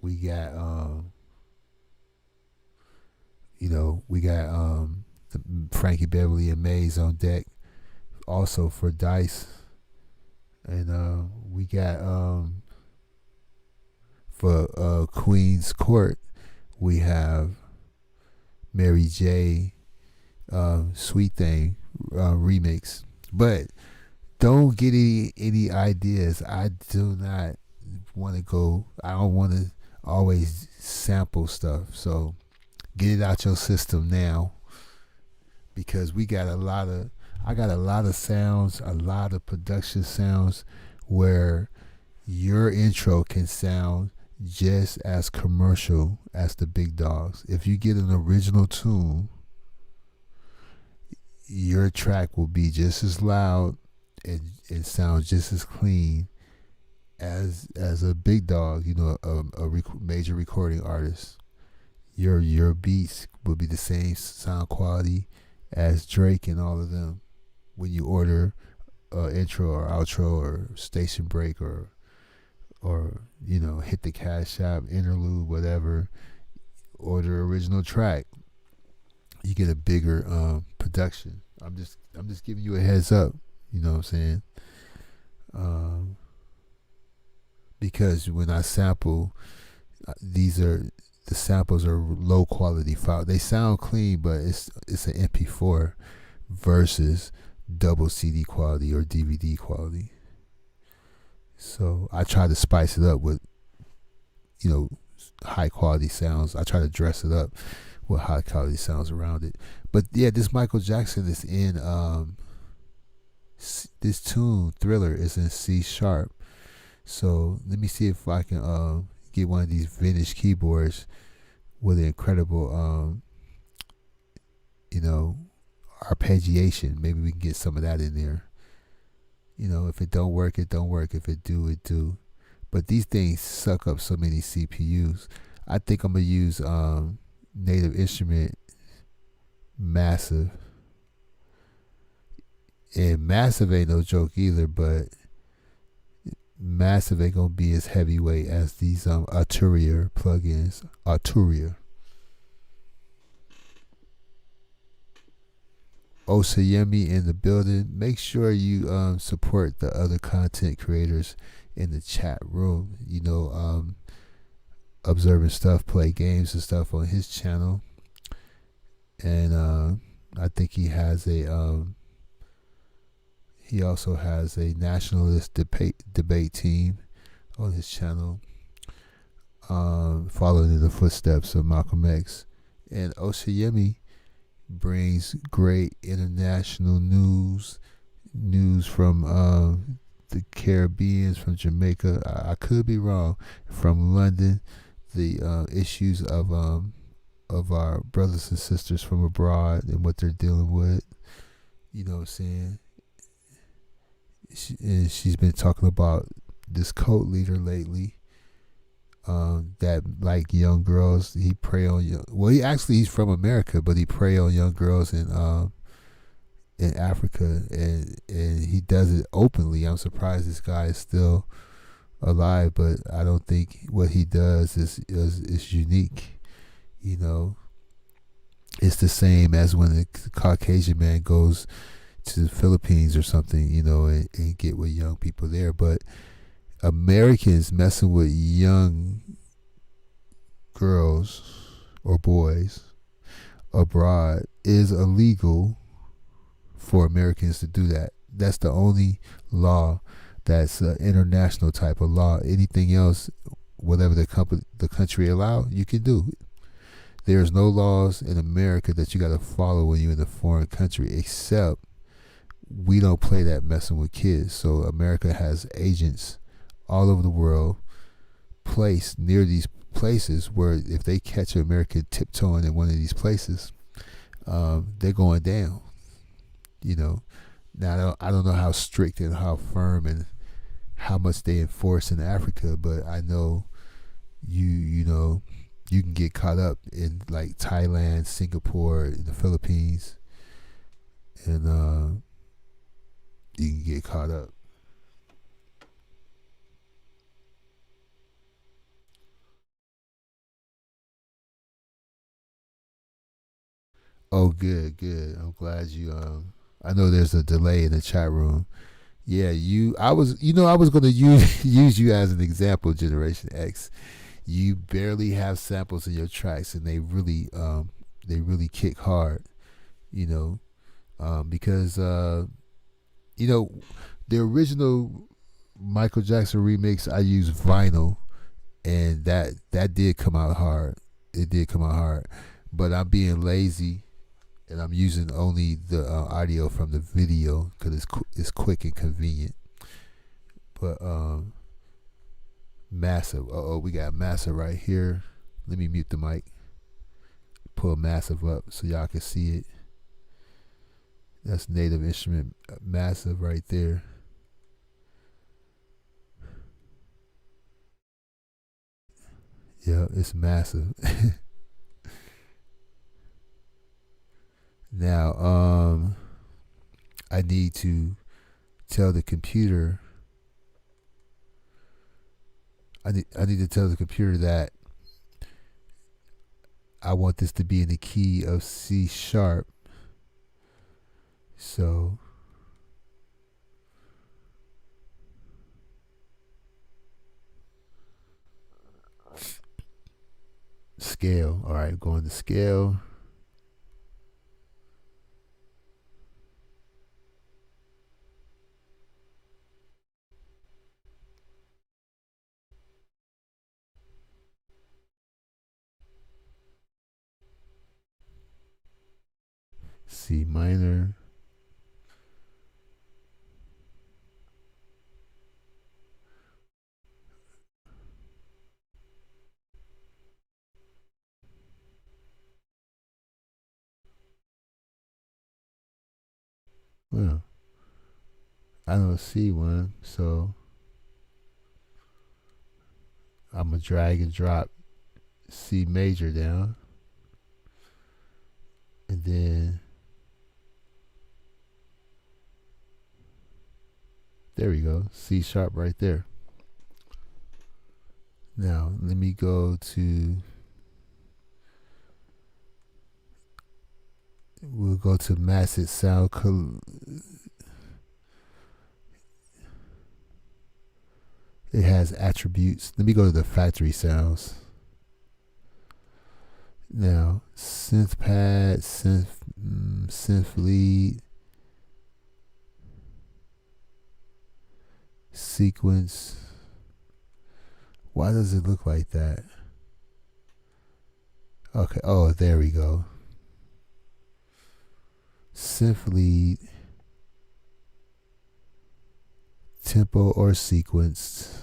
We got the Frankie Beverly and Maze on deck, also for Dice, and we got for Queen's Court, we have Mary J. Sweet Thing remix. But don't get any ideas. I do not want to go. I don't want to always sample stuff. So get it out your system now, because I got a lot of sounds, a lot of production sounds where your intro can sound just as commercial as the big dogs. If you get an original tune, your track will be just as loud and sound just as clean as a big dog, major recording artist. Your beats will be the same sound quality as Drake and all of them when you order intro or outro or station break or hit the Cash App, interlude, whatever, order original track, you get a bigger production. I'm just giving you a heads up, you know what I'm saying? Because when I sample, the samples are low quality file. They sound clean, but it's an MP4 versus double CD quality or DVD quality. So I try to spice it up with, high quality sounds. I try to dress it up with high quality sounds around it. But yeah, this Michael Jackson is in, this tune, Thriller, is in C sharp. So let me see if I can get one of these vintage keyboards with an incredible, arpeggiation. Maybe we can get some of that in there. If it don't work, it don't work. If it do, it do. But these things suck up so many CPUs. I think I'm going to use Native Instrument Massive. And Massive ain't no joke either, but Massive ain't going to be as heavyweight as these Arturia plugins. Arturia. Osayemi in the building. Make sure you support the other content creators in the chat room. Observing Stuff, Play Games and stuff on his channel. And I think he has he also has a nationalist debate team on his channel, following in the footsteps of Malcolm X. And Osayemi brings great international news from the Caribbean, from Jamaica. I could be wrong. From London, the issues of our brothers and sisters from abroad and what they're dealing with. You know what I'm saying? She's been talking about this cult leader lately. That like young girls, he prey on young. Well, he's from America, but he prey on young girls in Africa, and he does it openly. I'm surprised this guy is still alive, but I don't think what he does is unique. It's the same as when the Caucasian man goes to the Philippines or something, and get with young people there. But Americans messing with young girls or boys abroad is illegal for Americans to do that. That's the only law that's an international type of law. Anything else, whatever the country allow, you can do. There's no laws in America that you got to follow when you're in a foreign country, except we don't play that messing with kids. So America has agents all over the world placed near these places where if they catch an American tiptoeing in one of these places, they're going down. Now I don't know how strict and how firm and how much they enforce in Africa, but I know you can get caught up in like Thailand, Singapore, in the Philippines, and you can get caught up. Oh, good, good. I'm glad you. I know there's a delay in the chat room. Yeah, I was going to use use you as an example, Generation X. You barely have samples in your tracks, and they really kick hard. You because the original Michael Jackson remix, I used vinyl, and that did come out hard. It did come out hard, but I'm being lazy, and I'm using only the audio from the video because it's quick and convenient. But Massive. We got Massive right here. Let me mute the mic. Pull Massive up so y'all can see it. That's Native Instrument Massive right there. Yeah, it's massive. Now, I need to tell the computer. I need to tell the computer that I want this to be in the key of C sharp. So scale. All right, going to scale. C minor. Well, I don't see one, so I'm going to drag and drop C major down. And then there we go, C sharp right there. Now let me go to, we'll go to Massive Sound. It has attributes. Let me go to the factory sounds. Now synth pad, synth lead, sequence. Why does it look like that? Okay, oh, there we go. Synth lead, tempo or sequenced.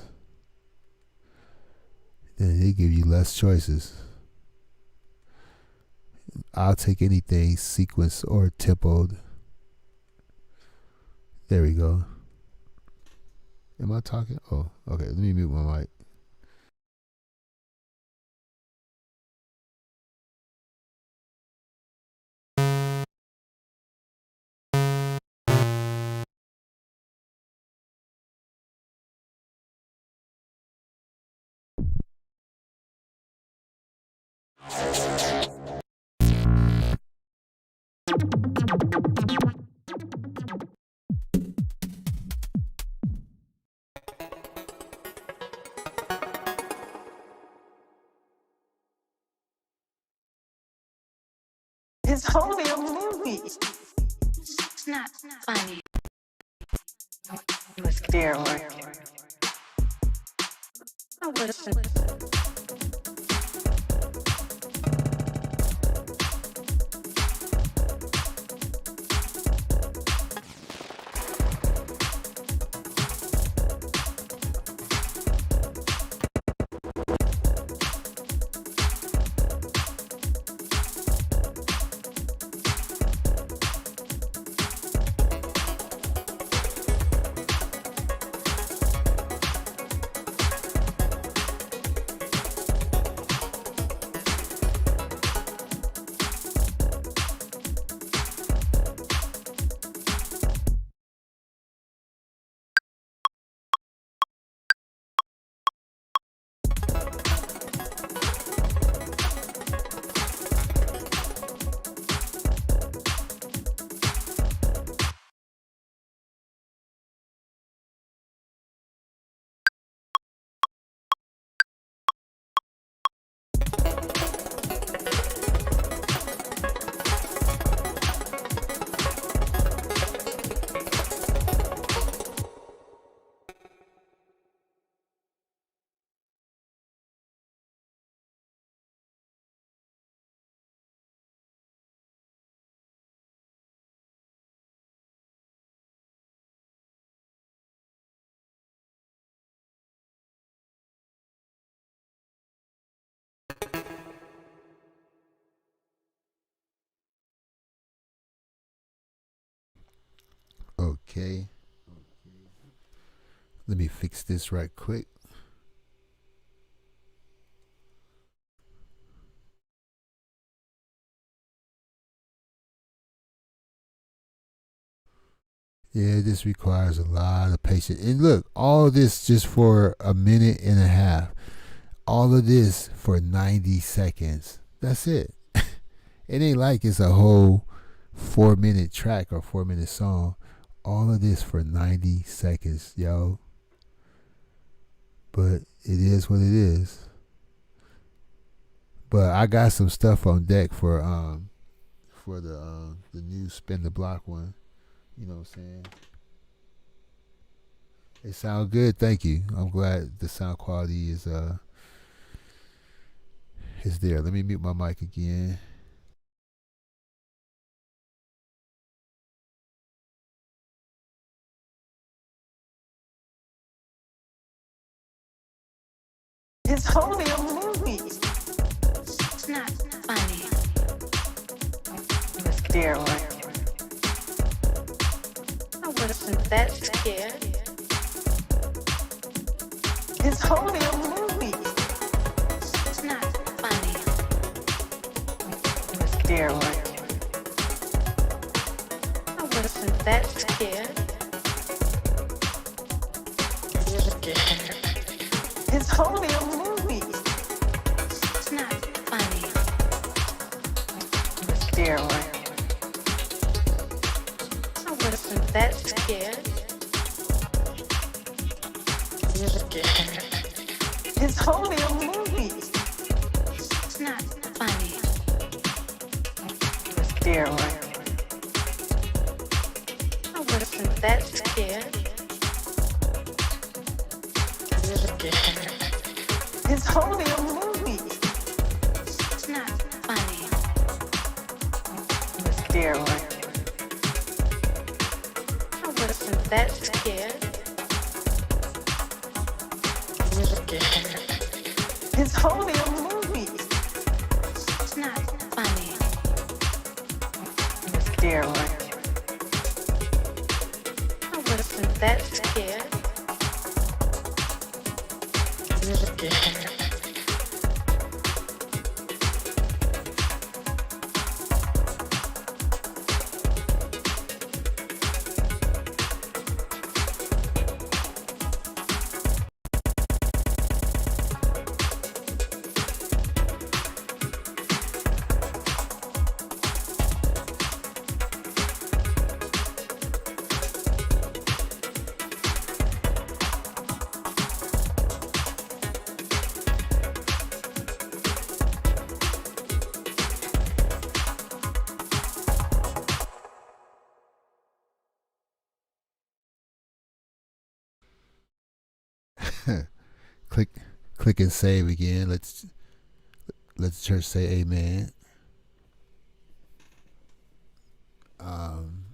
Then they give you less choices. I'll take anything sequenced or tempoed. There we go. Am I talking? Oh, okay. Let me mute my mic. It's only a movie. It's not funny. You was scared, weren't you? I wasn't. Okay. Let me fix this right quick. Yeah, this requires a lot of patience. And look, all of this just for a minute and a half. All of this for 90 seconds. That's it. It ain't like it's a whole 4-minute track or 4-minute song. All of this for 90 seconds, yo. But it is what it is. But I got some stuff on deck for the new Spin the Block one. You know what I'm saying? It sound good, thank you. I'm glad the sound quality is there. Let me mute my mic again. It's only a movie. It's not funny. You was scared, weren't you? I wasn't that scared. It's only a movie. It's not funny. You was scared, weren't you? I wasn't that scared. You was scared. It's only a movie. It's not funny. You was scared, weren't you? I wasn't that scared. You was scared. It's only a movie. It's not funny. You was scared, weren't you? I wasn't that scared. You was scared. It's only a movie. It's not funny. You was scared, weren't you? I wasn't that scared. You was scared. It's only a movie. It's not funny. You was scared, weren't you? I wasn't that scared. You was scared. click click and save again. Let the church say amen. Um,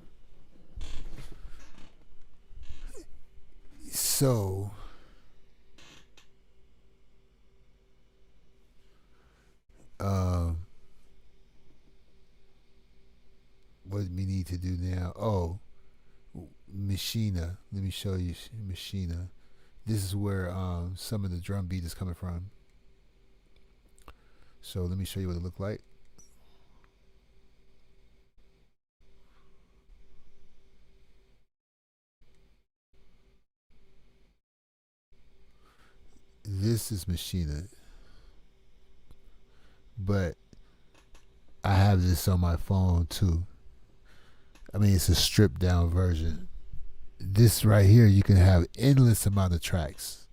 so um, what we need to do now? Oh, Machina. Let me show you Machina. This is where some of the drum beat is coming from. So let me show you what it looked like. This is Machina, but I have this on my phone too. I mean, it's a stripped down version. This right here, you can have endless amount of tracks,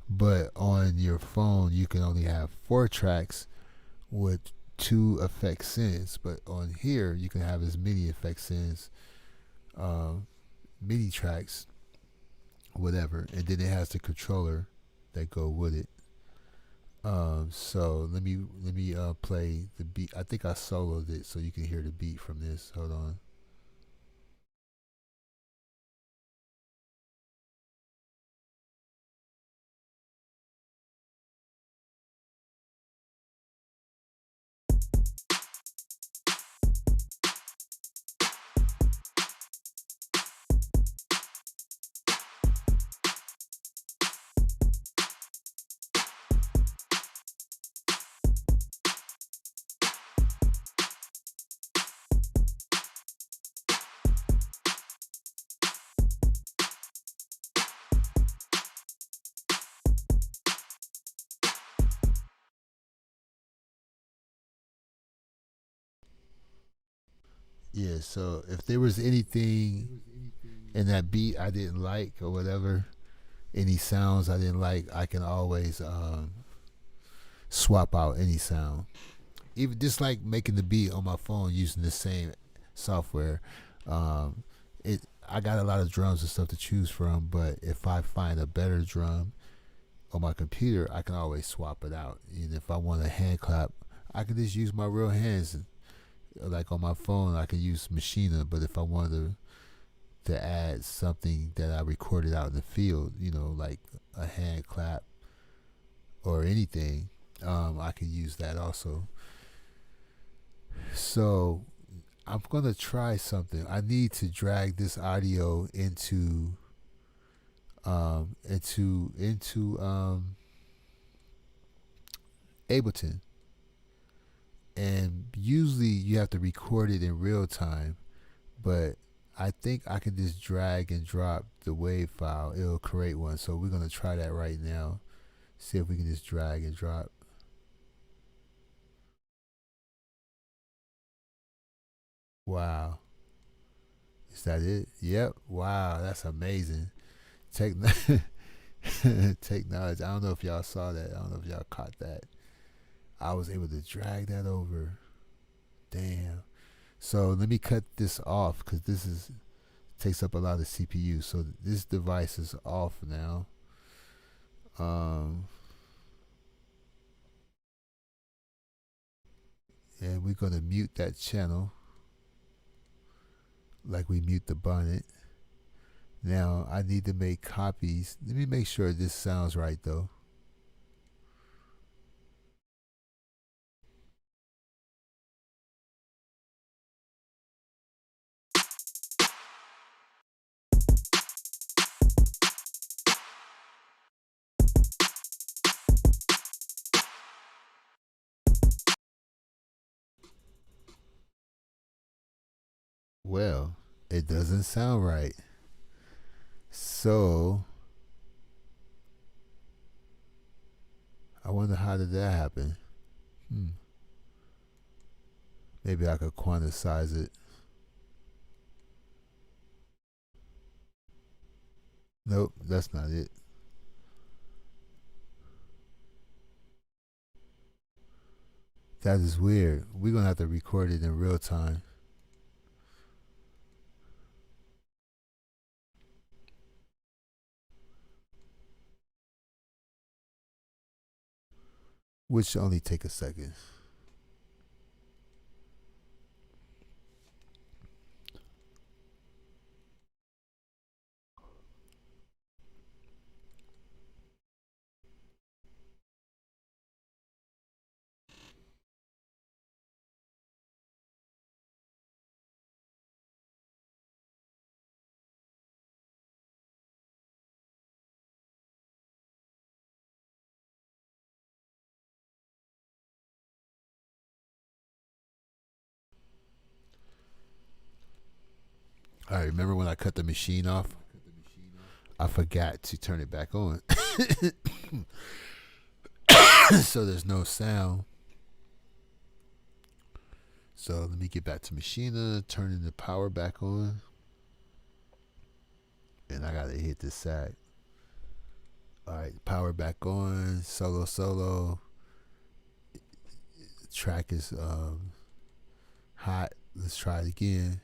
but on your phone, you can only have 4 tracks with 2 effect sends. But on here, you can have as many effect sends, MIDI tracks, whatever, and then it has the controller that go with it. So let me play the beat. I think I soloed it so you can hear the beat from this. Hold on. Yeah, so if there was anything in that beat I didn't like or whatever, any sounds I didn't like, I can always swap out any sound. Even just like making the beat on my phone using the same software. Um, I got a lot of drums and stuff to choose from, but if I find a better drum on my computer, I can always swap it out. And if I want a hand clap, I can just use my real hands. Like on my phone, I can use Machina, but if I wanted to add something that I recorded out in the field, like a hand clap or anything, I can use that also. So I'm gonna try something. I need to drag this audio into Ableton, and usually you have to record it in real time, but I think I can just drag and drop the wave file. It'll create one. So we're gonna try that right now. See if we can just drag and drop. Wow. Is that it? Yep. Wow, that's amazing. Technology. Technology. I don't know if y'all saw that. I don't know if y'all caught that. I was able to drag that over. Damn. So let me cut this off because this takes up a lot of CPU. So this device is off now. And we're gonna mute that channel like we mute the bonnet. Now I need to make copies. Let me make sure this sounds right though. Well, it doesn't sound right. So I wonder how did that happen? Maybe I could quantize it. Nope, that's not it. That is weird. We're gonna have to record it in real time. which only take a second. All right, remember when I cut the machine off? I forgot to turn it back on. So there's no sound. So let me get back to Machina, turning the power back on. And I gotta hit this side. Alright, power back on, solo. The track is hot. Let's try it again.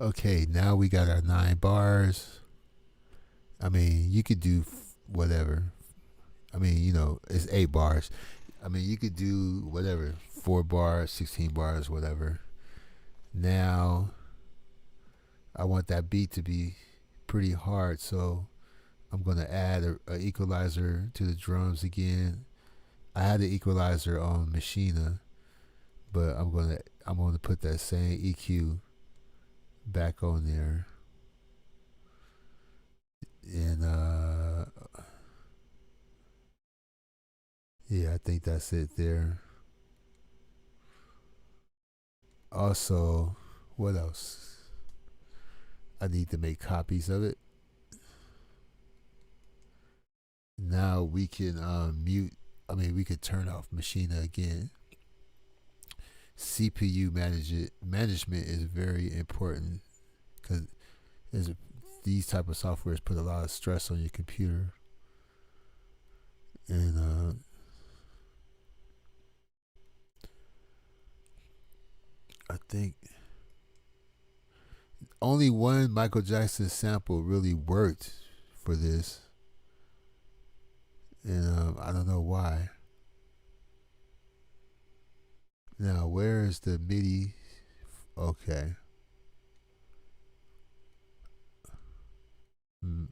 Okay, now we got our 9 bars. I mean, you could do whatever. I mean, you know, it's 8 bars. I mean, you could do whatever. 4 bars, 16 bars, whatever. Now, I want that beat to be pretty hard, so I'm going to add a equalizer to the drums again. I had the equalizer on Machina, but I'm gonna put that same EQ back on there. And yeah, I think that's it there. Also, what else? I need to make copies of it. Now we can mute. I mean, we could turn off Machina again. CPU management is very important because these type of softwares put a lot of stress on your computer. And I think only one Michael Jackson sample really worked for this. And I don't know why. Now, where is the MIDI? Okay.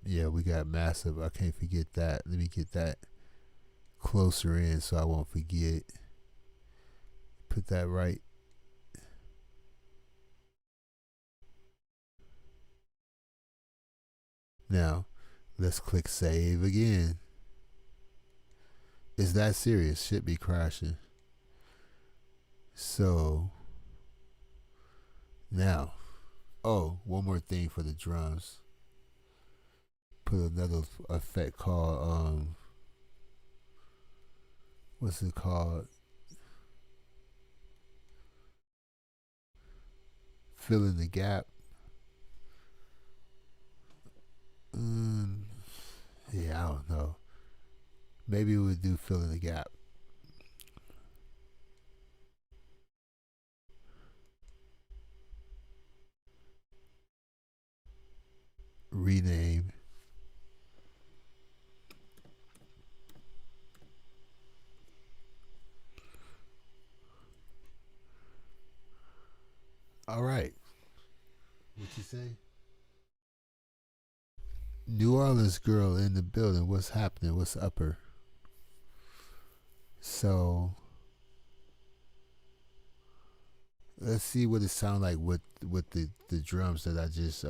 Yeah, we got massive. I can't forget that. Let me get that closer in so I won't forget. Put that right. Now, let's click save again. Is that serious? Should be crashing. So, now, one more thing for the drums. Put another effect called, what's it called? Fill in the gap. Yeah, I don't know. Maybe we'll do fill in the gap. Rename. All right. What you say? New Orleans girl in the building. What's happening? What's upper? So let's see what it sounds like with the drums that I just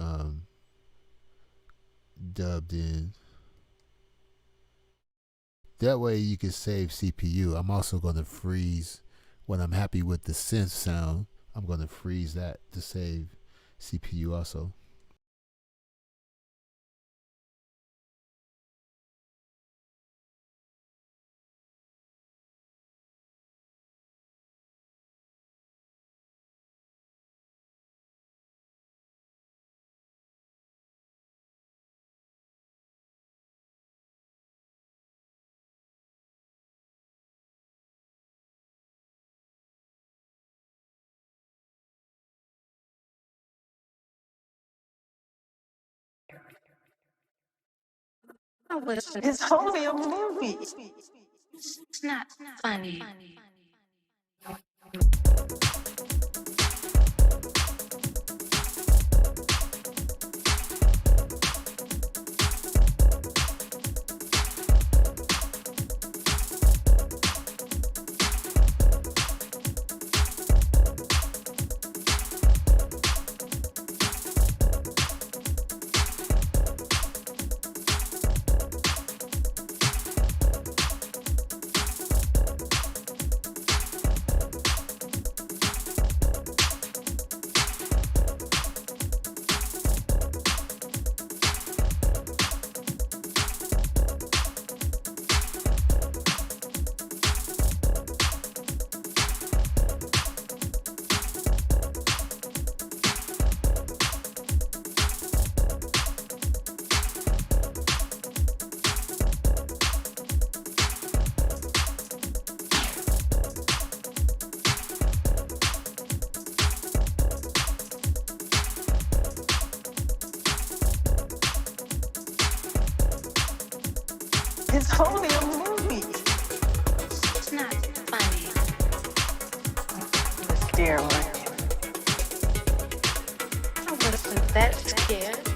dubbed in. That way you can save CPU. I'm also going to freeze when I'm happy with the synth sound. I'm going to freeze that to save CPU also. Oh, listen, It's only a movie. it's not funny. It's only a movie. It's not funny. Steroids. Oh, listen, that's scared.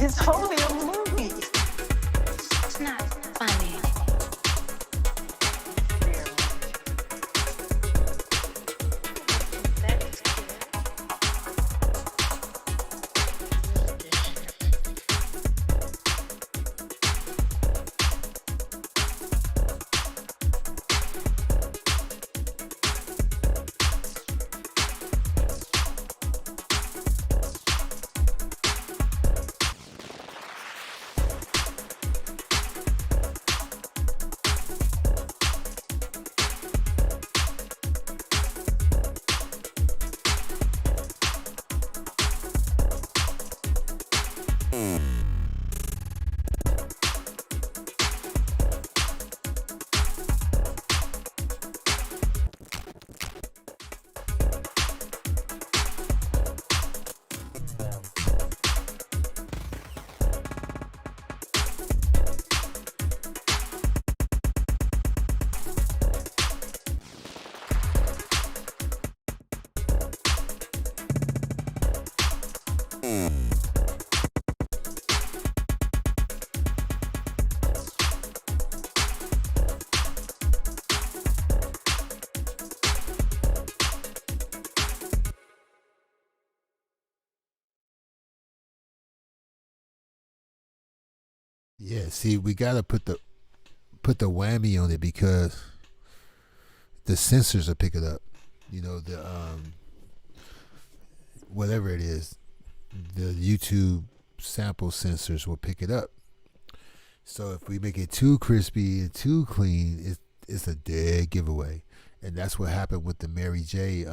It's only a movie. It's not funny. That's Yeah, see, we gotta put the whammy on it because the sensors will pick it up. You know, the whatever it is, the YouTube sample sensors will pick it up. So if we make it too crispy and too clean, it's a dead giveaway. And that's what happened with the Mary J.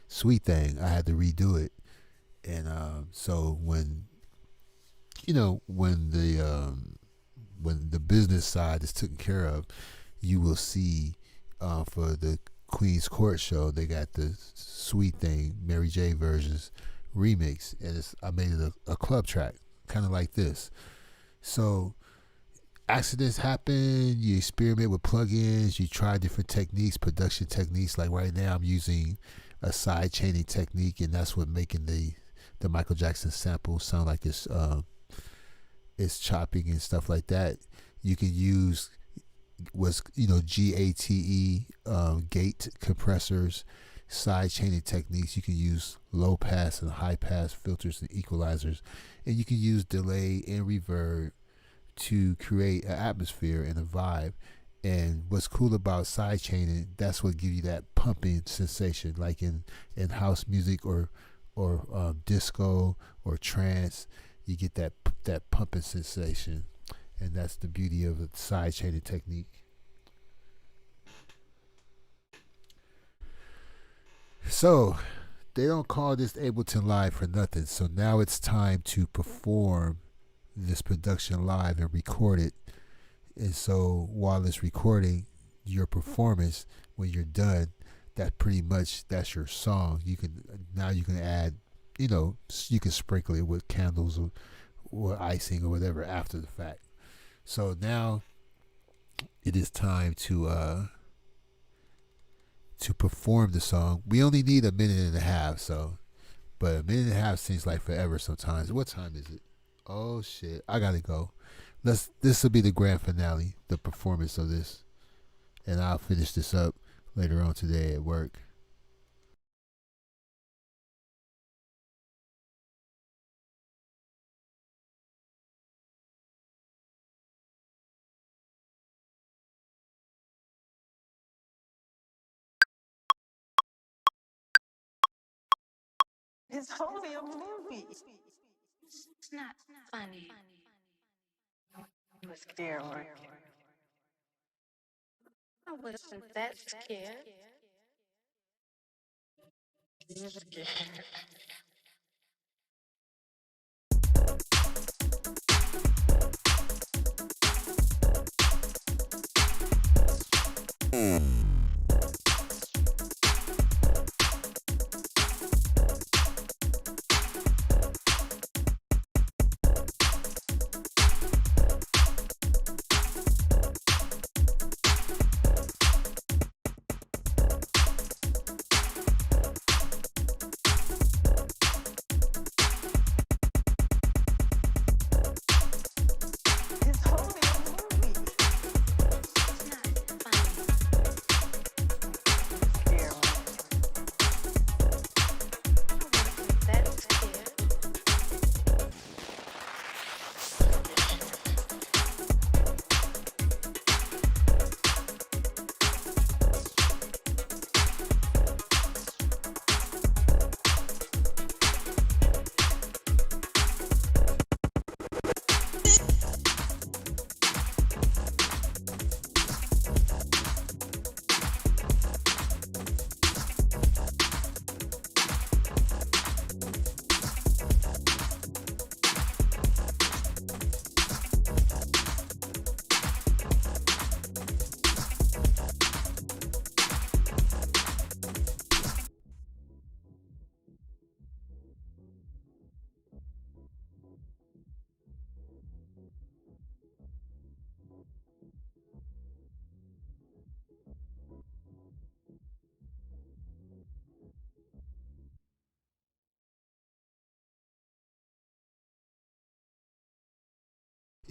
Sweet thing. I had to redo it. And so when when the business side is taken care of, you will see for the Queen's Court show they got the Sweet Thing Mary J versions remix, and I made it a club track, kind of like this. So accidents happen. You experiment with plugins. You try different techniques, production techniques. Like right now, I'm using a side chaining technique, and that's what making the Michael Jackson sample sound like it's chopping and stuff like that. You can use GATE gate compressors, side chaining techniques. You can use low pass and high pass filters and equalizers, and you can use delay and reverb to create an atmosphere and a vibe. And what's cool about side chaining, that's what gives you that pumping sensation, like in house music or disco or trance. You get that pumping sensation, and that's the beauty of the side chaining technique. So they don't call this Ableton Live for nothing. So now it's time to perform this production live and record it. And so while it's recording your performance, when you're done, that's your song. You can add, you can sprinkle it with candles or icing or whatever after the fact. So now it is time to perform the song. We only need a minute and a half, but a minute and a half seems like forever sometimes. What time is it? Oh shit, I gotta go. This will be the grand finale, the performance of this, and I'll finish this up later on today at work. It's only a movie. It's not funny. I was scared. I wasn't that scared. You're scared.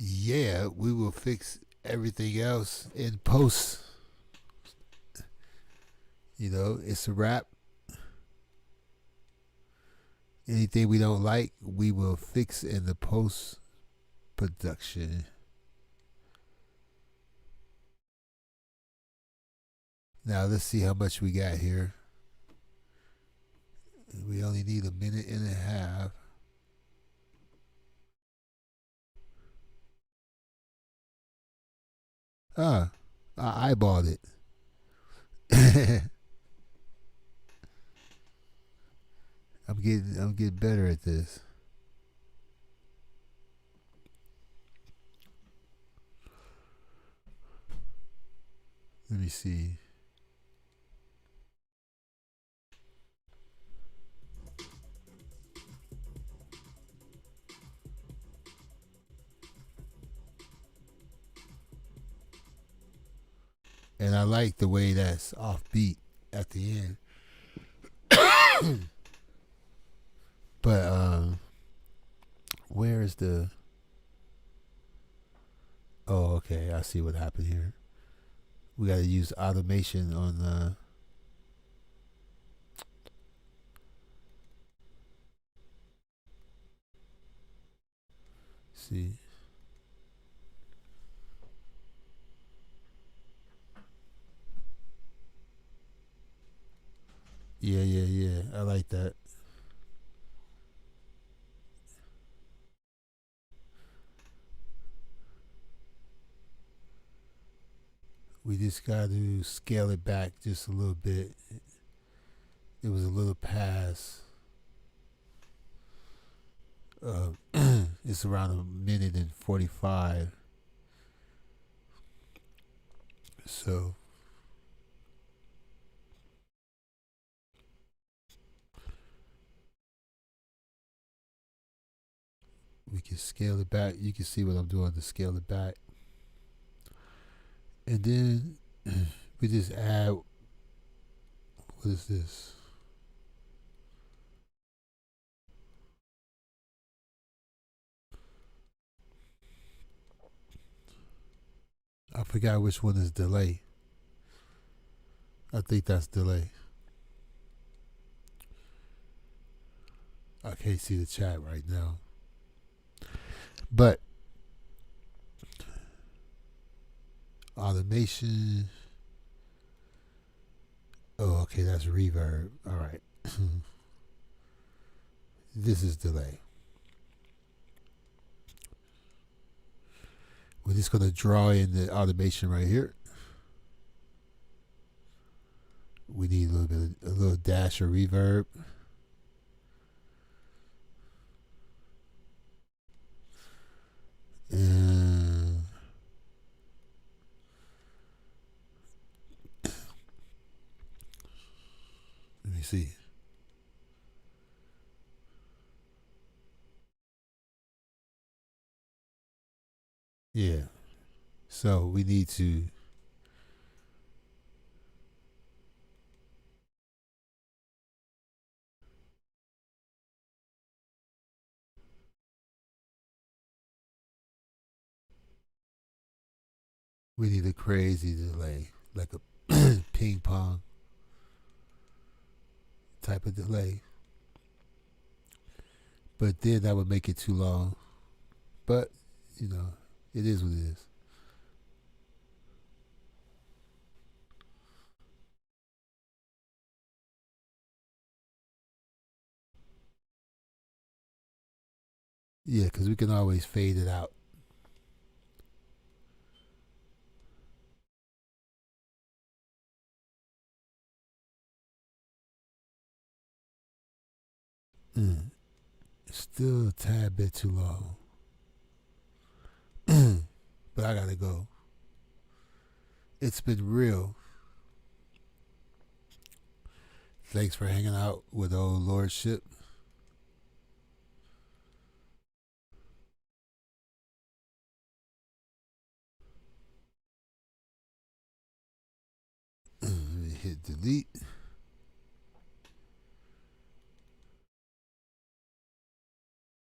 yeah, we will fix everything else in post. You know, it's a wrap. Anything we don't like, we will fix in the post production. Now let's see how much we got here. We only need a minute and a half. I eyeballed it. I'm getting better at this. Let me see. And I like the way that's offbeat at the end. But where is the? Oh, okay. I see what happened here. We got to use automation on the. See. Yeah. I like that. We just got to scale it back just a little bit. It was a little past. It's around a minute and 45. So we can scale it back. You can see what I'm doing to scale it back. And then we just add, what is this? I forgot which one is delay. I think that's delay. I can't see the chat right now. But automation. Oh, okay, that's reverb. All right. This is delay. We're just going to draw in the automation right here. We need a little dash of reverb. And let me see. Yeah. So we need to a crazy delay, like a ping pong type of delay. But then that would make it too long. But, you know, it is what it is. Yeah, because we can always fade it out. Still a tad bit too long. But I gotta go. It's been real. Thanks for hanging out with old lordship. Hit delete.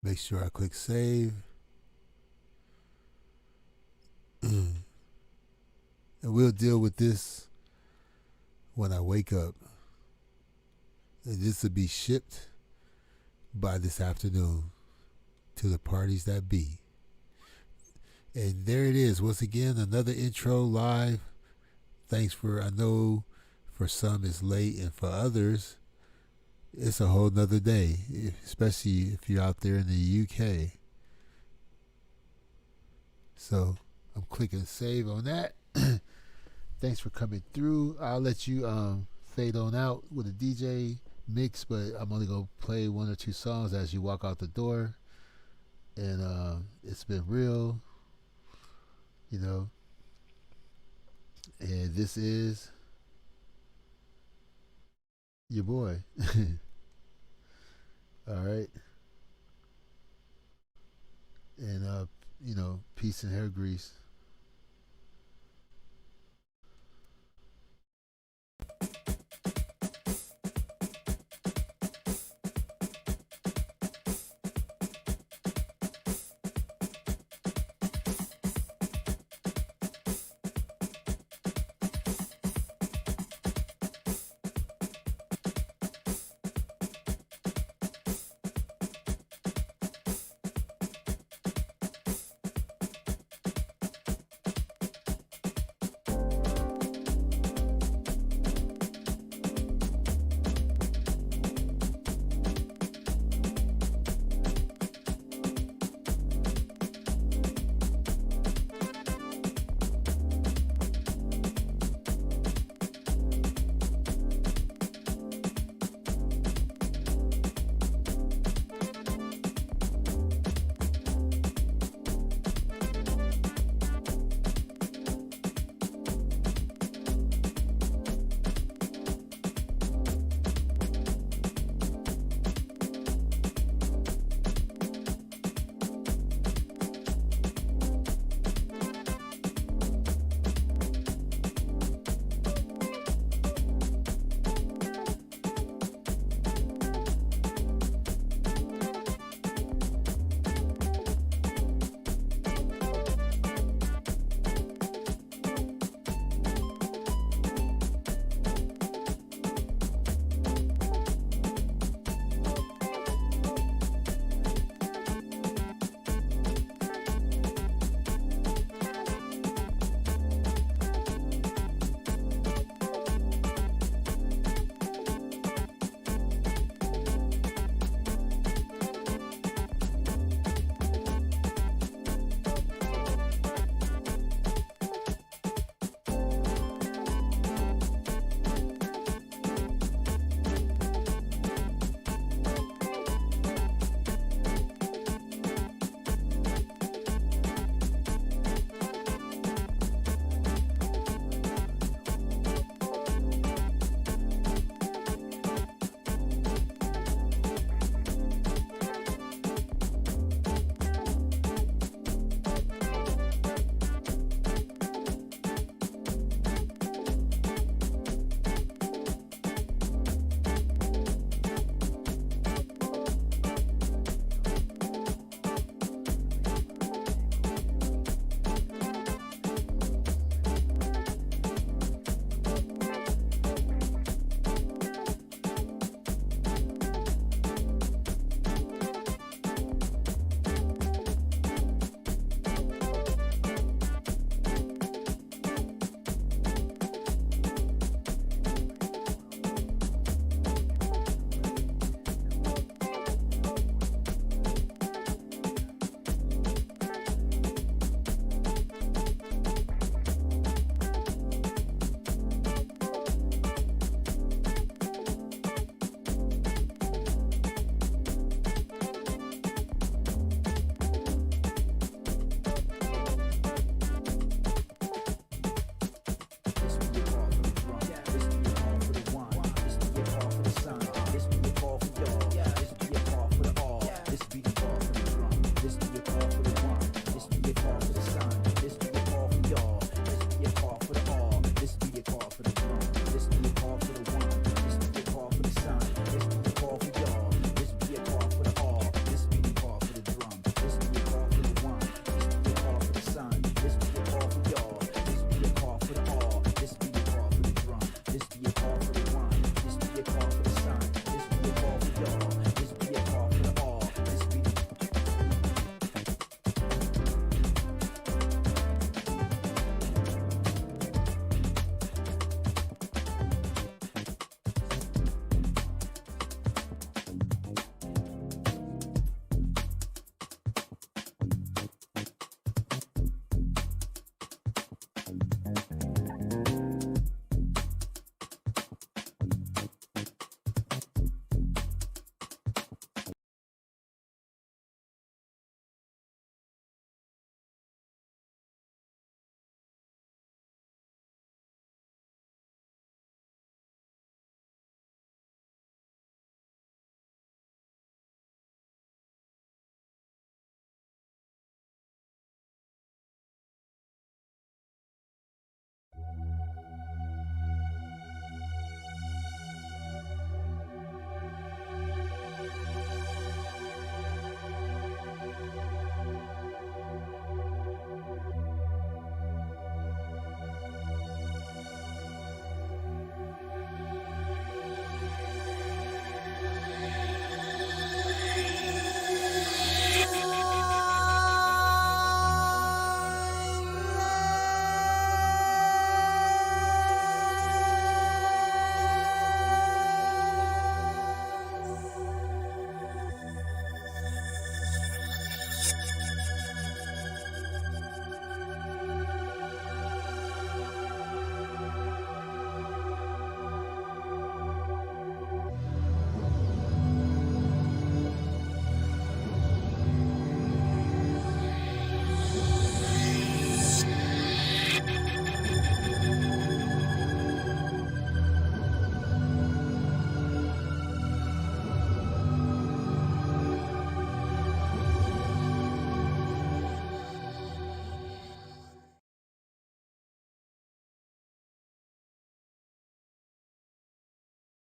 Make sure I click save. we'll deal with this when I wake up. And this will be shipped by this afternoon to the parties that be. And there it is. Once again, another intro live. Thanks I know for some it's late, and for others, it's a whole nother day, especially if you're out there in the UK. So I'm clicking save on that. Thanks for coming through. I'll let you fade on out with a DJ mix, but I'm only going to play one or two songs as you walk out the door. And it's been real, you know. And this is your boy. All right. And, peace and hair grease.